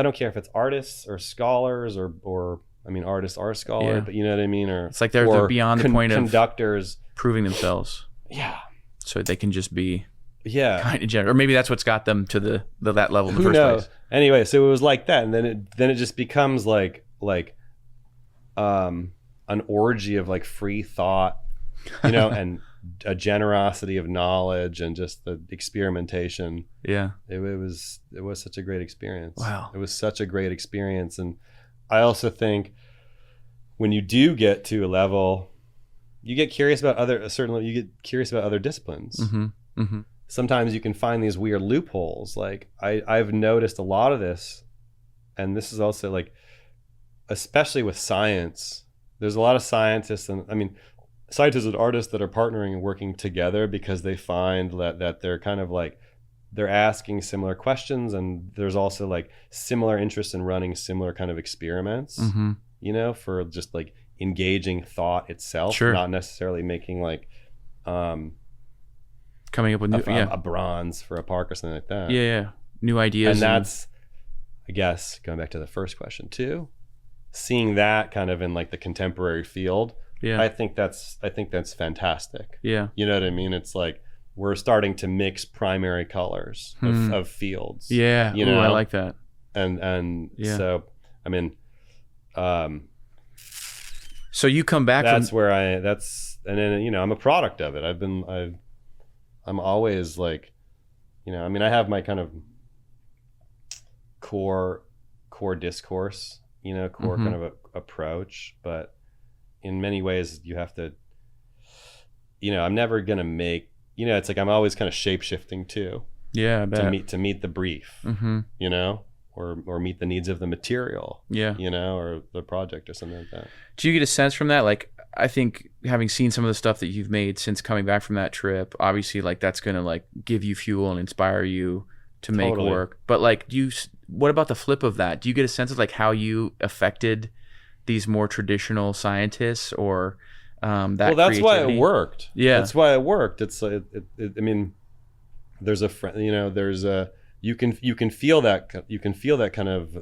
[SPEAKER 1] don't care if it's artists or scholars or I mean, artists are scholars, but you know what I mean? Or
[SPEAKER 2] it's like they're beyond the point
[SPEAKER 1] conductors
[SPEAKER 2] of proving themselves.
[SPEAKER 1] Yeah.
[SPEAKER 2] So they can just be kind of generous. Or maybe that's what's got them to that level in the first place.
[SPEAKER 1] Anyway, so it was like that. And then it just becomes like an orgy of like free thought, you know, and a generosity of knowledge and just the experimentation. Yeah. It was such a great experience.
[SPEAKER 2] Wow.
[SPEAKER 1] It was such a great experience. And I also think when you do get to a level, you get curious about other disciplines. Mm-hmm. Mm-hmm. Sometimes you can find these weird loopholes. Like I've noticed a lot of this, and this is also like, especially with science, there's a lot of scientists scientists and artists that are partnering and working together because they find that they're kind of like, they're asking similar questions, and there's also like similar interest in running similar kind of experiments, you know, for just like engaging thought itself, not necessarily making like
[SPEAKER 2] coming up with
[SPEAKER 1] a bronze for a park or something like that.
[SPEAKER 2] Yeah. New ideas.
[SPEAKER 1] And that's, I guess, going back to the first question too, seeing that kind of in like the contemporary field. Yeah. I think that's fantastic. Yeah. You know what I mean? It's like we're starting to mix primary colors of fields.
[SPEAKER 2] Yeah.
[SPEAKER 1] You know,
[SPEAKER 2] I like that.
[SPEAKER 1] And so, I mean,
[SPEAKER 2] so you come back.
[SPEAKER 1] And then, you know, I'm a product of it. I'm always like you know, I mean, I have my kind of core discourse, you know, core kind of a approach, but in many ways you have to, you know, I'm never gonna make, you know, it's like I'm always kind of shape shifting too.
[SPEAKER 2] Yeah, I bet.
[SPEAKER 1] To meet the brief, you know, or meet the needs of the material, you know, or the project or something like that.
[SPEAKER 2] Do you get a sense from that? Like, I think having seen some of the stuff that you've made since coming back from that trip, obviously, like that's gonna like give you fuel and inspire you to make work. But like, what about the flip of that? Do you get a sense of like how you affected these more traditional scientists or that? Well,
[SPEAKER 1] that's why it worked.
[SPEAKER 2] Yeah,
[SPEAKER 1] that's why it worked. It's I mean, there's a friend, you know, there's a you can feel that kind of,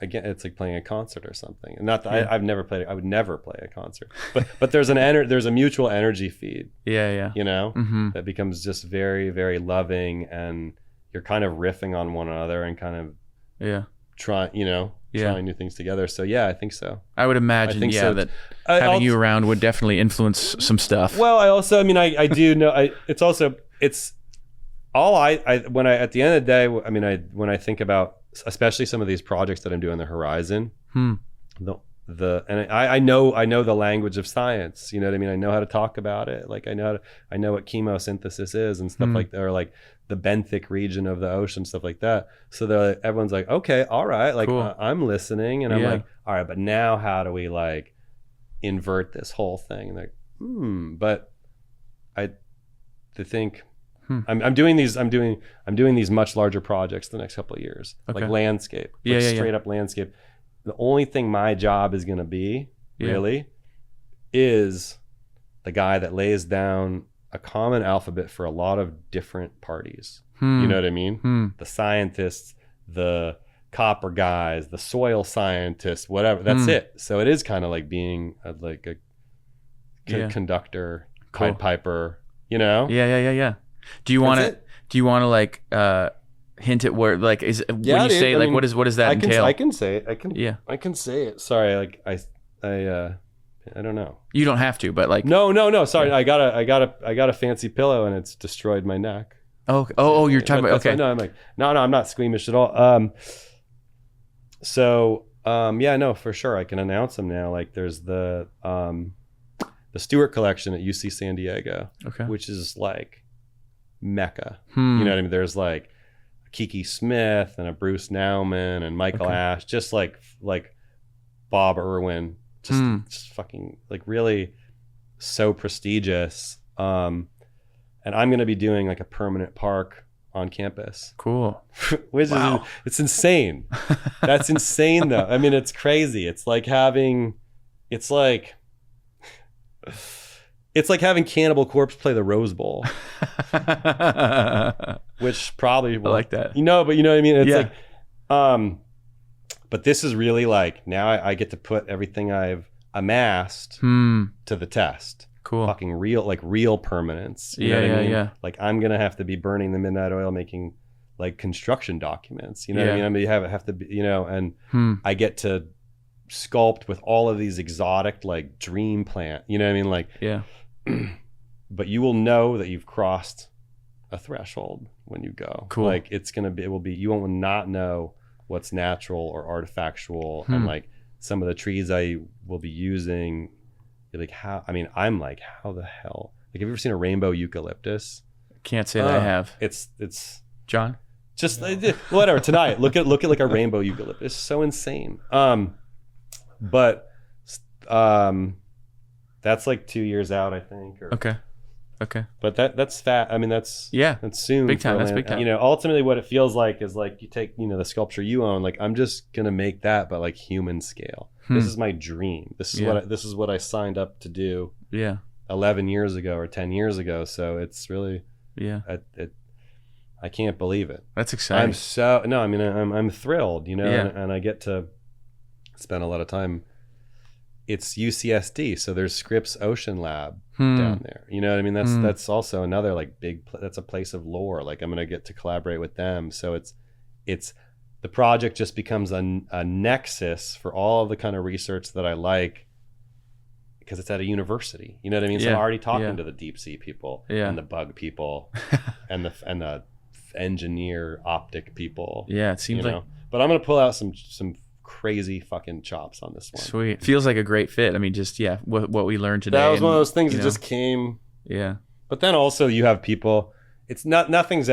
[SPEAKER 1] again, it's like playing a concert or something. And not that I've never played, I would never play a concert, but there's there's a mutual energy feed. Yeah. You know, that becomes just very, very loving, and you're kind of riffing on one another and kind of trying new things together. So yeah, I think so.
[SPEAKER 2] I would imagine, that having you around would definitely influence some stuff.
[SPEAKER 1] Well, I also, I mean, I do know, it's all when at the end of the day, I mean, when I think about, especially some of these projects that I'm doing on the horizon, and I know the language of science, you know what I mean? I know how to talk about it. Like I know what chemosynthesis is and stuff like that, or like the benthic region of the ocean, stuff like that. So everyone's like, okay, all right. Like cool. I'm listening, and I'm like, all right, but now how do we like invert this whole thing? Like, but I think I'm doing these much larger projects the next couple of years, like landscape, straight up landscape. The only thing my job is going to be really is the guy that lays down a common alphabet for a lot of different parties. You know what I mean? The scientists, the copper guys, the soil scientists, whatever. That's it. So it is kind of like being a conductor, Pied Piper, you know?
[SPEAKER 2] Yeah. Do you want to like hint at where, like, is when you say like, what does that entail?
[SPEAKER 1] I can say it. I can say it. Sorry, like I don't know.
[SPEAKER 2] You don't have to, but like
[SPEAKER 1] no. Sorry, I got a fancy pillow and it's destroyed my neck.
[SPEAKER 2] Oh, you're talking about okay.
[SPEAKER 1] No, I'm like no, I'm not squeamish at all. No, for sure, I can announce them now. Like there's the Stewart collection at UC San Diego, which is like Mecca. You know what I mean? There's like Kiki Smith and a Bruce Nauman and Michael Ash, just like Bob Irwin, just fucking like really so prestigious. And I'm going to be doing like a permanent park on campus.
[SPEAKER 2] Cool.
[SPEAKER 1] Which is, it's insane. That's insane though. I mean, it's crazy. It's like having Cannibal Corpse play the Rose Bowl. Which probably will, I like that. But you know what I mean? It's like but this is really like now I get to put everything I've amassed to the test.
[SPEAKER 2] Cool.
[SPEAKER 1] Fucking real permanence. You know what I mean? Yeah. Like I'm gonna have to be burning the midnight oil making like construction documents. You know what I mean? I'm gonna have to be, you know, and I get to sculpt with all of these exotic like dream plant. You know what I mean? Like but you will know that you've crossed a threshold when you go. Cool. Like you will not know what's natural or artifactual, and like some of the trees I will be using, like I'm like, how the hell? Like, have you ever seen a rainbow eucalyptus?
[SPEAKER 2] Can't say that I have.
[SPEAKER 1] It's
[SPEAKER 2] John.
[SPEAKER 1] Just whatever. Tonight, look at like a rainbow eucalyptus. It's so insane. But that's like 2 years out, I think.
[SPEAKER 2] Okay.
[SPEAKER 1] But that's fat. I mean, that's soon.
[SPEAKER 2] Big time. That's big time.
[SPEAKER 1] You know, ultimately, what it feels like is like you take, you know, the sculpture you own. Like I'm just gonna make that, but like human scale. This is my dream. This is what I signed up to do. 11 years ago or 10 years ago. So it's really I can't believe it.
[SPEAKER 2] That's exciting.
[SPEAKER 1] I'm thrilled. You know, and I get to spend a lot of time. It's UCSD, so there's Scripps Ocean Lab down there. You know what I mean? That's also another like that's a place of lore. Like I'm gonna get to collaborate with them. So it's the project just becomes a nexus for all of the kind of research that I like, because it's at a university. You know what I mean? So I'm already talking to the deep sea people and the bug people and the engineer optic people.
[SPEAKER 2] Yeah, it seems like.
[SPEAKER 1] But I'm gonna pull out some crazy fucking chops on this one.
[SPEAKER 2] Sweet. Feels like a great fit. I mean, just what we learned today.
[SPEAKER 1] That was one of those things that just came.
[SPEAKER 2] Yeah.
[SPEAKER 1] But then also you have people. It's nothing's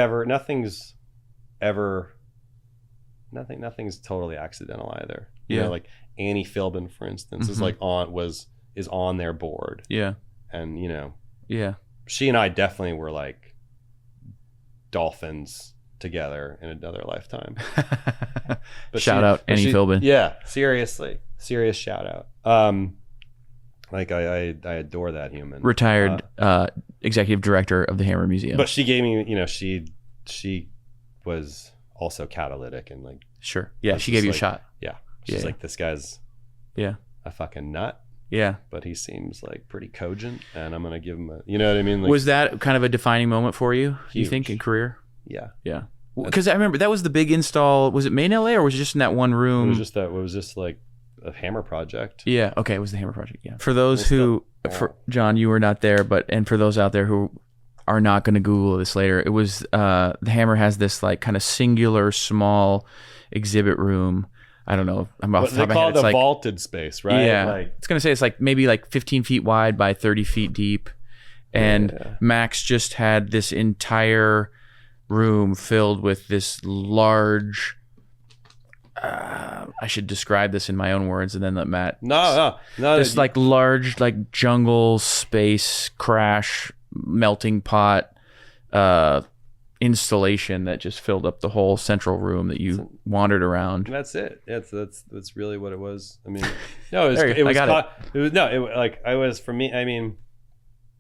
[SPEAKER 1] totally accidental either. You know, like Annie Philbin, for instance, is like on their board.
[SPEAKER 2] Yeah.
[SPEAKER 1] And she and I definitely were like dolphins together in another lifetime. But
[SPEAKER 2] shout out Annie Philbin.
[SPEAKER 1] Yeah, seriously, serious shout out. Like I adore that human.
[SPEAKER 2] Retired executive director of the Hammer Museum.
[SPEAKER 1] But she gave me, she was also catalytic and like.
[SPEAKER 2] Sure. Yeah, she gave you a shot.
[SPEAKER 1] Yeah. She's like, this guy's a fucking nut.
[SPEAKER 2] Yeah.
[SPEAKER 1] But he seems like pretty cogent, and I'm gonna give him a. You know what I mean? Like,
[SPEAKER 2] was that kind of a defining moment for you?
[SPEAKER 1] Huge.
[SPEAKER 2] You think in career?
[SPEAKER 1] Yeah.
[SPEAKER 2] Yeah. Because I remember that was the big install. Was it Main LA or was it just in that one room?
[SPEAKER 1] It was just like a Hammer project.
[SPEAKER 2] Yeah. Okay. It was the Hammer project. Yeah. For those for John, you were not there, and for those out there who are not going to Google this later, it was the Hammer has this like kind of singular small exhibit room. I don't know. I'm off the top of my head.
[SPEAKER 1] They call it a vaulted space, right?
[SPEAKER 2] Yeah.
[SPEAKER 1] Like,
[SPEAKER 2] it's going to say it's like maybe like 15 feet wide by 30 feet deep. And Max just had this entire room filled with this large, I should describe this in my own words and then let Matt.
[SPEAKER 1] No.
[SPEAKER 2] This like large, like jungle space crash melting pot installation that just filled up the whole central room that you wandered around.
[SPEAKER 1] That's it. That's really what it was. I mean, no, it was for me. I mean,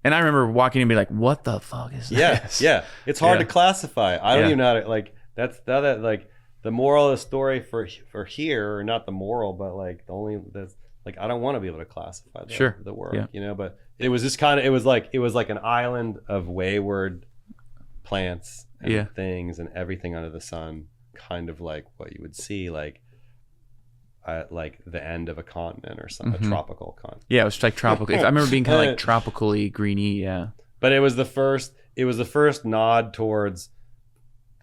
[SPEAKER 2] and I remember walking in and be like, "What the fuck is this?"
[SPEAKER 1] Yeah. It's hard to classify. I don't even know how to like. That's that like the moral of the story for here, or not the moral, but like the only that's like I don't want to be able to classify the work, But it was just kind of it was like an island of wayward plants and things and everything under the sun, kind of like what you would see like the end of a continent or something, a tropical continent. Yeah,
[SPEAKER 2] it was like tropical. I remember being kind of like tropically greeny. Yeah,
[SPEAKER 1] but it was the first nod towards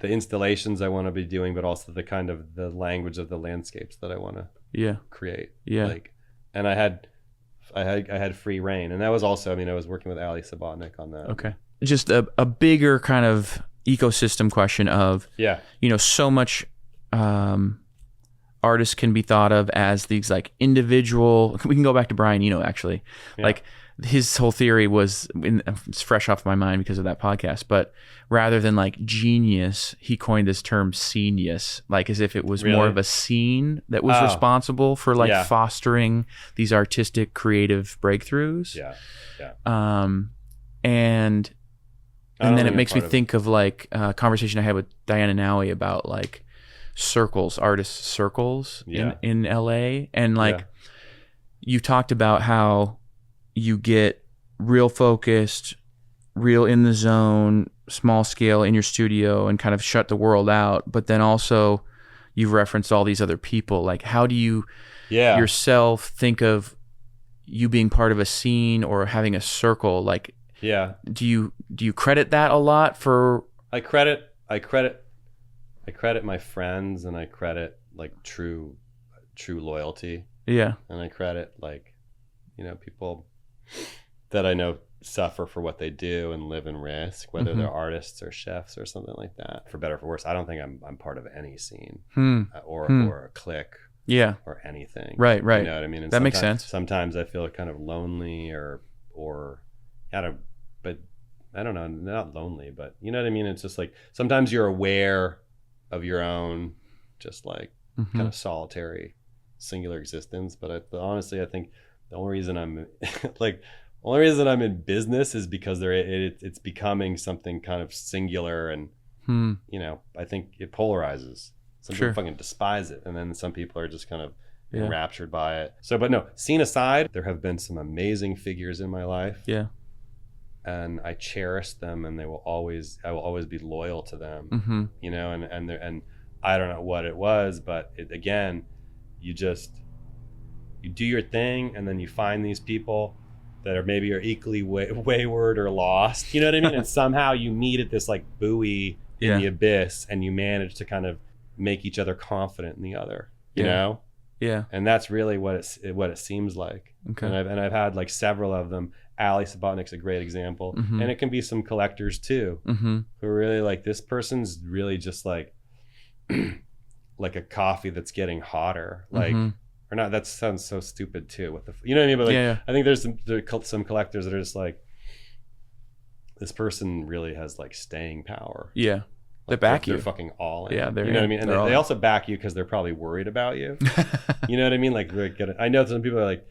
[SPEAKER 1] the installations I want to be doing, but also the kind of the language of the landscapes that I want to create. Yeah, like, and I had free reign, and that was also. I mean, I was working with Ali Sabatnik on that.
[SPEAKER 2] Okay. Just a bigger kind of ecosystem question of, so much artists can be thought of as these like individual, we can go back to Brian Eno actually. Yeah. Like his whole theory was, it's fresh off my mind because of that podcast, but rather than like genius, he coined this term scenius, like as if it was more of a scene that was responsible for like fostering these artistic creative breakthroughs. And then it makes me think of like a conversation I had with Diana Nowie about like circles, artist circles in LA. And like you talked about how you get real focused, real in the zone, small scale in your studio and kind of shut the world out. But then also you've referenced all these other people. Like how do you yourself think of you being part of a scene or having a circle? Like, do you credit that a lot for?
[SPEAKER 1] I credit my friends, and I credit like true loyalty. Yeah. And I credit like, people that I know suffer for what they do and live in risk, whether they're artists or chefs or something like that. For better or for worse, I don't think I'm part of any scene or a clique. Yeah. Or anything.
[SPEAKER 2] Right.
[SPEAKER 1] You know what I mean? And
[SPEAKER 2] that makes sense.
[SPEAKER 1] Sometimes I feel kind of lonely or but I don't know, not lonely, but you know what I mean? It's just like sometimes you're aware of your own just like kind of solitary singular existence. But honestly, I think the only reason I'm in business is because it's becoming something kind of singular and I think it polarizes. Some people fucking despise it, and then some people are just kind of enraptured by it. So, but no, scene aside, there have been some amazing figures in my life. Yeah. And I cherish them, and I will always be loyal to them. And I don't know what it was, but you do your thing, and then you find these people that are maybe equally wayward or lost. You know what I mean? And somehow you meet at this like buoy in the abyss, and you manage to kind of make each other confident in the other, you know?
[SPEAKER 2] Yeah.
[SPEAKER 1] And that's really what it seems like.
[SPEAKER 2] Okay.
[SPEAKER 1] And I've had like several of them. Ali Subotnick's a great example. And it can be some collectors too, who are really like, this person's really just like like a coffee that's getting hotter. Like, or not, that sounds so stupid too. You know what I mean? But like, I think there's some collectors that are just like, this person really has like staying power.
[SPEAKER 2] Yeah.
[SPEAKER 1] Like
[SPEAKER 2] they back you.
[SPEAKER 1] They're fucking all in.
[SPEAKER 2] Yeah,
[SPEAKER 1] you know what I mean? And they also back you because they're probably worried about you. You know what I mean? Like, I know some people are like,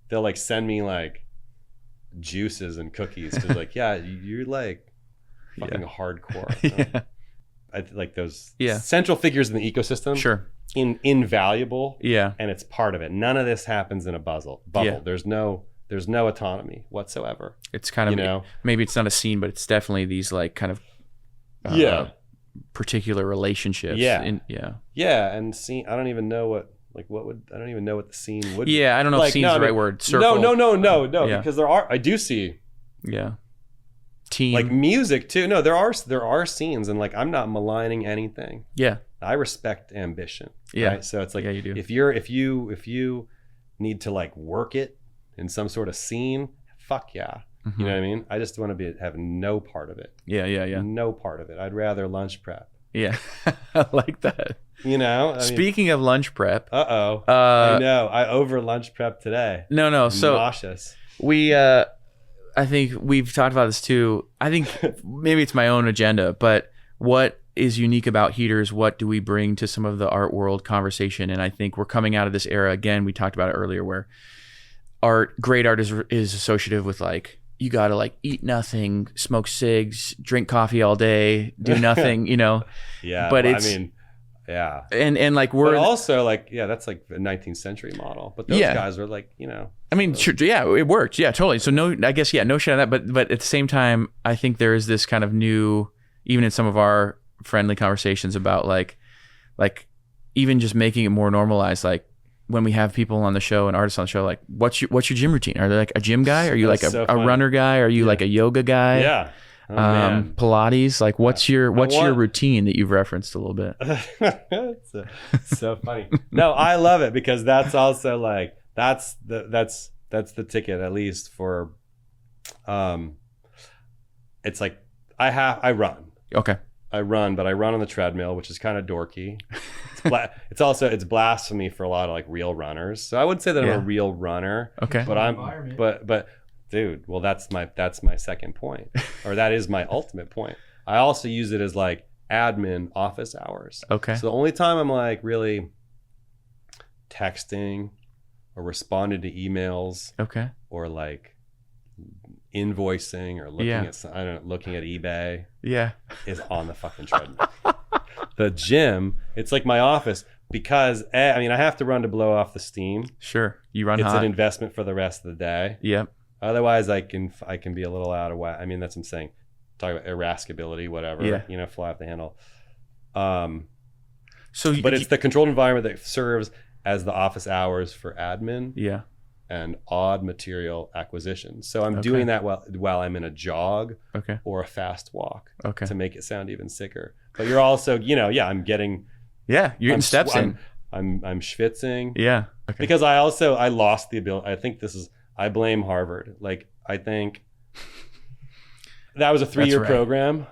[SPEAKER 1] they'll like send me like juices and cookies because like, yeah, you're like fucking hardcore. I like those central figures in the ecosystem.
[SPEAKER 2] Sure.
[SPEAKER 1] Invaluable.
[SPEAKER 2] Yeah.
[SPEAKER 1] And it's part of it. None of this happens in a bubble.
[SPEAKER 2] Yeah.
[SPEAKER 1] There's no autonomy whatsoever.
[SPEAKER 2] It's kind of,
[SPEAKER 1] you know,
[SPEAKER 2] maybe it's not a scene, but it's definitely these like kind of particular relationships.
[SPEAKER 1] Yeah. And scene, I don't even know what the scene would be.
[SPEAKER 2] Yeah, I don't know if scene's the right word. Circle.
[SPEAKER 1] No, because I do see
[SPEAKER 2] team,
[SPEAKER 1] like music too. No, there are scenes, and like, I'm not maligning anything.
[SPEAKER 2] Yeah. I
[SPEAKER 1] respect ambition.
[SPEAKER 2] Yeah.
[SPEAKER 1] Right? So it's like,
[SPEAKER 2] you do.
[SPEAKER 1] If you need to like work it in some sort of scene, fuck yeah. You know what I mean? I just want to have no part of it.
[SPEAKER 2] Yeah.
[SPEAKER 1] No part of it. I'd rather lunch prep.
[SPEAKER 2] Yeah. I like that.
[SPEAKER 1] You know?
[SPEAKER 2] Speaking of lunch prep.
[SPEAKER 1] I know. I over lunch prep today.
[SPEAKER 2] No. So
[SPEAKER 1] nauseous.
[SPEAKER 2] I think we've talked about this too. I think maybe it's my own agenda, but what is unique about Heaters? What do we bring to some of the art world conversation? And I think we're coming out of this era again. We talked about it earlier, where great art is associative with like, you gotta like eat nothing, smoke cigs, drink coffee all day, do nothing, you know.
[SPEAKER 1] Yeah,
[SPEAKER 2] but
[SPEAKER 1] it's, I mean, yeah,
[SPEAKER 2] and like we're
[SPEAKER 1] also like, that's like the 19th century model. But those guys are like, you know.
[SPEAKER 2] I mean, sure, it worked, totally. So no shit on that. But at the same time, I think there is this kind of new, even in some of our friendly conversations about like even just making it more normalized, like, when we have people on the show and artists on the show, like, what's your gym routine? Are they like a gym guy? Are you like a runner guy? Are you like a yoga guy?
[SPEAKER 1] Yeah.
[SPEAKER 2] Pilates? Like, what's your routine that you've referenced a little bit?
[SPEAKER 1] It's so funny. No, I love it because that's also like, that's the ticket, at least for, it's like, I run.
[SPEAKER 2] Okay.
[SPEAKER 1] I run, but I run on the treadmill, which is kind of dorky. It's blasphemy for a lot of like real runners. So I would say that I'm a real runner.
[SPEAKER 2] Okay.
[SPEAKER 1] But dude, well, that's my second point, or that is my ultimate point. I also use it as like admin office hours.
[SPEAKER 2] Okay.
[SPEAKER 1] So the only time I'm like really texting or responding to emails, or like invoicing or looking at eBay, is on the fucking treadmill. The gym, it's like my office, because I have to run to blow off the steam.
[SPEAKER 2] Sure, you run
[SPEAKER 1] it's
[SPEAKER 2] hot.
[SPEAKER 1] An investment for the rest of the day.
[SPEAKER 2] Yep.
[SPEAKER 1] Otherwise, I can be a little out of whack. I mean, that's what I'm saying. Talk about irascibility, whatever. Yeah. Fly off the handle. But it's the controlled environment that serves as the office hours for admin.
[SPEAKER 2] Yeah.
[SPEAKER 1] And odd material acquisition. So I'm doing that while I'm in a jog or a fast walk to make it sound even sicker. But you're also, I'm getting...
[SPEAKER 2] Yeah, you're getting steps in.
[SPEAKER 1] I'm schwitzing.
[SPEAKER 2] Yeah. Okay.
[SPEAKER 1] Because I lost the ability. I blame Harvard. Like, I think that was a 3-year program,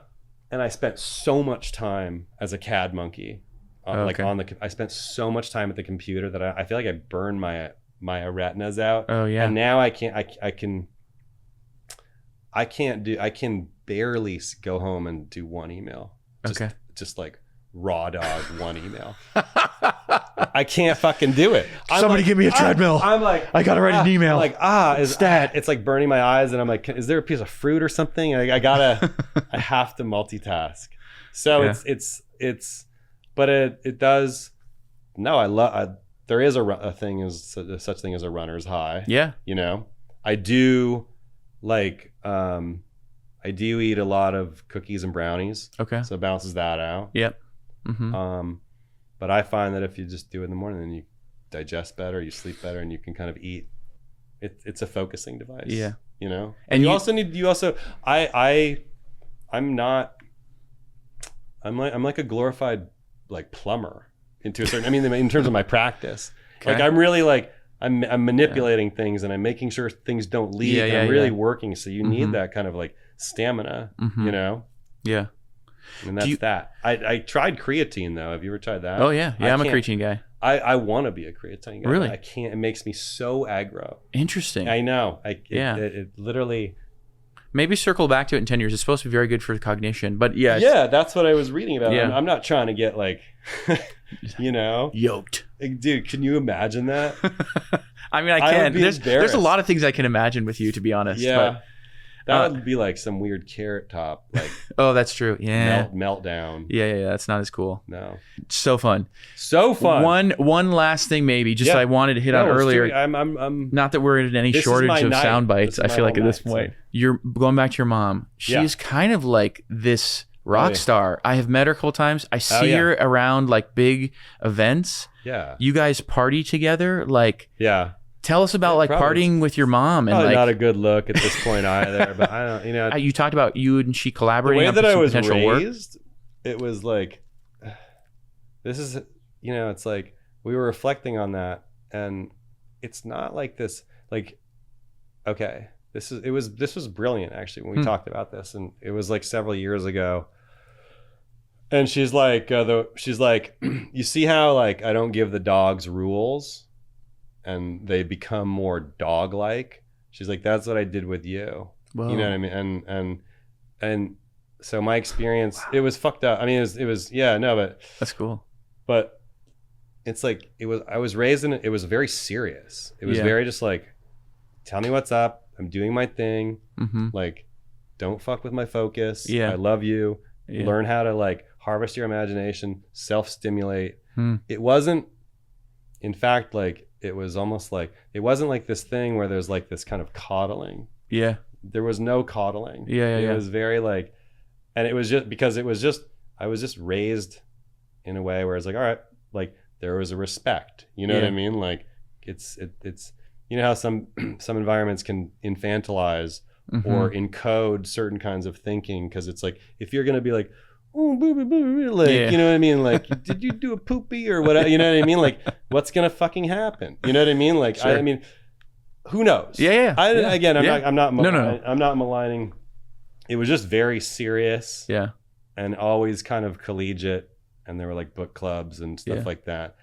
[SPEAKER 1] and I spent so much time as a CAD monkey. I spent so much time at the computer that I feel like I burned my retinas out.
[SPEAKER 2] Oh yeah.
[SPEAKER 1] And now I can barely go home and do one email. Just like raw dog one email. I can't fucking do it.
[SPEAKER 2] Somebody give me a treadmill.
[SPEAKER 1] I'm like,
[SPEAKER 2] I gotta write an email.
[SPEAKER 1] I'm like, it's like burning my eyes, and I'm like, is there a piece of fruit or something? I have to multitask. So but it does. No, I love. There is such thing as a runner's high.
[SPEAKER 2] Yeah.
[SPEAKER 1] I do like, I do eat a lot of cookies and brownies. Okay. So it balances that out.
[SPEAKER 2] Yep. Mm-hmm.
[SPEAKER 1] But I find that if you just do it in the morning, then you digest better, you sleep better, and you can kind of eat. It's a focusing device. Yeah. And I'm not, I'm like a glorified like plumber into a certain. I mean, in terms of my practice,
[SPEAKER 2] Okay.
[SPEAKER 1] like I'm really like I'm manipulating things and I'm making sure things don't leak.
[SPEAKER 2] Yeah,
[SPEAKER 1] and
[SPEAKER 2] yeah,
[SPEAKER 1] I'm really
[SPEAKER 2] yeah.
[SPEAKER 1] working. So you need that kind of like stamina, you know.
[SPEAKER 2] Yeah.
[SPEAKER 1] And that's that. I tried creatine though. Have you ever tried that?
[SPEAKER 2] Oh yeah. Yeah, I'm a creatine guy.
[SPEAKER 1] I want to be a creatine guy.
[SPEAKER 2] Really?
[SPEAKER 1] But I can't. It makes me so aggro.
[SPEAKER 2] Interesting.
[SPEAKER 1] I know. It literally.
[SPEAKER 2] Maybe circle back to it in 10 years. It's supposed to be very good for cognition, but yeah.
[SPEAKER 1] Yeah, that's what I was reading about.
[SPEAKER 2] Yeah.
[SPEAKER 1] I'm not trying to get like, you know,
[SPEAKER 2] yoked.
[SPEAKER 1] like, dude, can you imagine that?
[SPEAKER 2] I mean, I can.
[SPEAKER 1] would be
[SPEAKER 2] There's a lot of things I can imagine with you, to be honest.
[SPEAKER 1] Yeah.
[SPEAKER 2] But,
[SPEAKER 1] That would be like some weird Carrot Top, like
[SPEAKER 2] oh, that's true. Yeah.
[SPEAKER 1] meltdown.
[SPEAKER 2] Yeah. That's not as cool.
[SPEAKER 1] No.
[SPEAKER 2] So fun.
[SPEAKER 1] So fun.
[SPEAKER 2] One last thing, maybe. Just I wanted to hit on earlier.
[SPEAKER 1] I'm
[SPEAKER 2] Not that we're in any shortage of sound bites. I feel like at this point, you're going back to your mom. She's kind of like this rock star. I have met her a couple times. I see her around like big events.
[SPEAKER 1] Yeah.
[SPEAKER 2] You guys party together. Like,
[SPEAKER 1] yeah.
[SPEAKER 2] Tell us about like partying with your mom and
[SPEAKER 1] probably
[SPEAKER 2] like
[SPEAKER 1] not a good look at this point either. But I don't, you know.
[SPEAKER 2] You talked about you and she collaborating.
[SPEAKER 1] The way
[SPEAKER 2] on
[SPEAKER 1] that I
[SPEAKER 2] some
[SPEAKER 1] was
[SPEAKER 2] potential
[SPEAKER 1] raised, it was like, this is, you know, it's like we were reflecting on that, and it's not like this. Like, okay, this was brilliant actually when we talked about this, and it was like several years ago. And she's like, you see how like I don't give the dogs rules, and they become more dog-like. She's like, that's what I did with you. Whoa. You know what I mean? And so my experience, it was fucked up. I mean, it was yeah, no, but
[SPEAKER 2] that's cool.
[SPEAKER 1] But it's like I was raised in it was very serious. It was very just like, tell me what's up. I'm doing my thing. Like, don't fuck with my focus. I love you. Learn how to like harvest your imagination, self-stimulate. It wasn't, in fact, like it was almost like it wasn't like this thing where there's like this kind of coddling. Yeah. There was no coddling. It was very like, and it was just because I was just raised in a way where it's like, all right, like there was a respect. You know what I mean? Like it's you know how some environments can infantilize or encode certain kinds of thinking, because it's like if you're gonna be like, oh, like you know what I mean, like did you do a poopy or whatever, you know what I mean, like what's gonna fucking happen, you know what I mean, like sure. I mean, who knows? Again, I'm not maligning. It was just very serious, and always kind of collegiate, and there were like book clubs and stuff like that,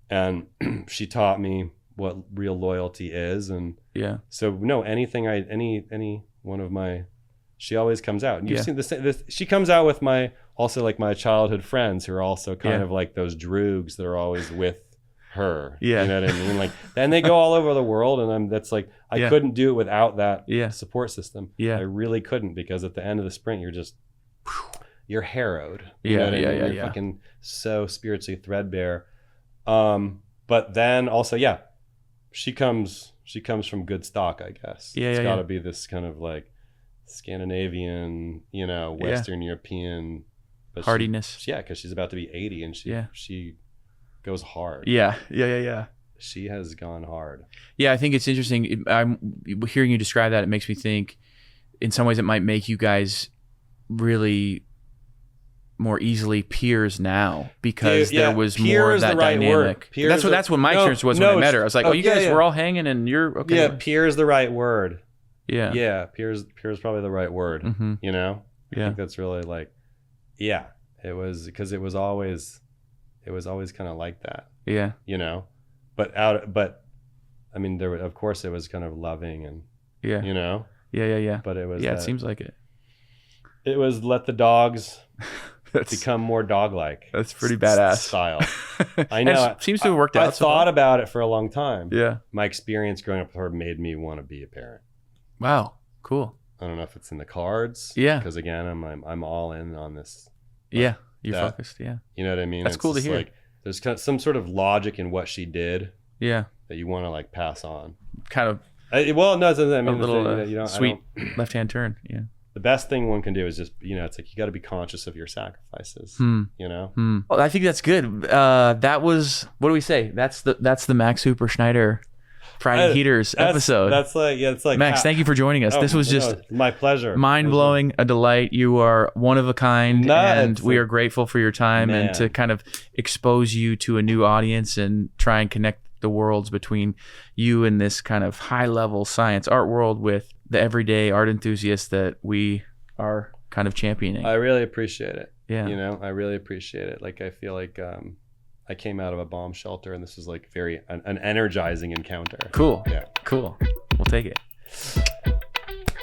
[SPEAKER 1] and she taught me what real loyalty is, and so no, anything any one of my, she always comes out, and you've seen this, she comes out with my childhood friends who are also kind of like those droogs that are always with her, you know what I mean, like, and they go all over the world, and I couldn't do it without that support system. I really couldn't, because at the end of the sprint you're harrowed, you know what I mean? You're fucking so spiritually threadbare, but then also she comes from good stock, I guess. It's got to be this kind of like Scandinavian, you know, Western European, but
[SPEAKER 2] hardiness.
[SPEAKER 1] Because she's about to be 80, and she goes hard. She has gone hard.
[SPEAKER 2] I think it's interesting. I'm hearing you describe that. It makes me think, in some ways, it might make you guys really more easily peers now, because there was more of that dynamic. That's what my experience was when I met her. I was like, you guys were all hanging, and you're okay.
[SPEAKER 1] Yeah, peer is the right word. Peer is probably the right word. You know, I think that's really like, it was, because it was always kind of like that. You know, but I mean, of course it was kind of loving, and you know, but it was
[SPEAKER 2] it seems like it.
[SPEAKER 1] It was let the dogs become more dog-like.
[SPEAKER 2] That's pretty badass
[SPEAKER 1] style. I know.
[SPEAKER 2] It seems to have worked out.
[SPEAKER 1] I thought about it for a long time.
[SPEAKER 2] Yeah.
[SPEAKER 1] My experience growing up with her made me want to be a parent.
[SPEAKER 2] Wow. Cool.
[SPEAKER 1] I don't know if it's in the cards.
[SPEAKER 2] Yeah.
[SPEAKER 1] Because again, I'm all in on this.
[SPEAKER 2] You're focused. Yeah.
[SPEAKER 1] You know what I mean?
[SPEAKER 2] That's cool to hear.
[SPEAKER 1] Like, there's kind of some sort of logic in what she did.
[SPEAKER 2] Yeah.
[SPEAKER 1] That you want to like pass on.
[SPEAKER 2] Kind of.
[SPEAKER 1] I mean, a little
[SPEAKER 2] sweet left-hand turn. Yeah.
[SPEAKER 1] The best thing one can do is just, you know, it's like you got to be conscious of your sacrifices, you know?
[SPEAKER 2] Well, I think that's good. That was, what do we say? That's the Max Hooper Schneider Friday Heaters episode.
[SPEAKER 1] That's like, yeah, it's like
[SPEAKER 2] Max, thank you for joining us. This was just
[SPEAKER 1] my pleasure.
[SPEAKER 2] Mind-blowing, a delight. You are one of a kind, and we are grateful for your time and to kind of expose you to a new audience and try and connect the worlds between you and this kind of high-level science art world with the everyday art enthusiasts that we are kind of championing.
[SPEAKER 1] I really appreciate it.
[SPEAKER 2] Yeah.
[SPEAKER 1] You know, I really appreciate it. Like, I feel like I came out of a bomb shelter, and this is like an energizing encounter.
[SPEAKER 2] Cool.
[SPEAKER 1] Yeah.
[SPEAKER 2] Cool. We'll take it.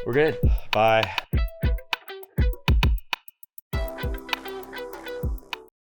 [SPEAKER 2] We're good.
[SPEAKER 1] Bye.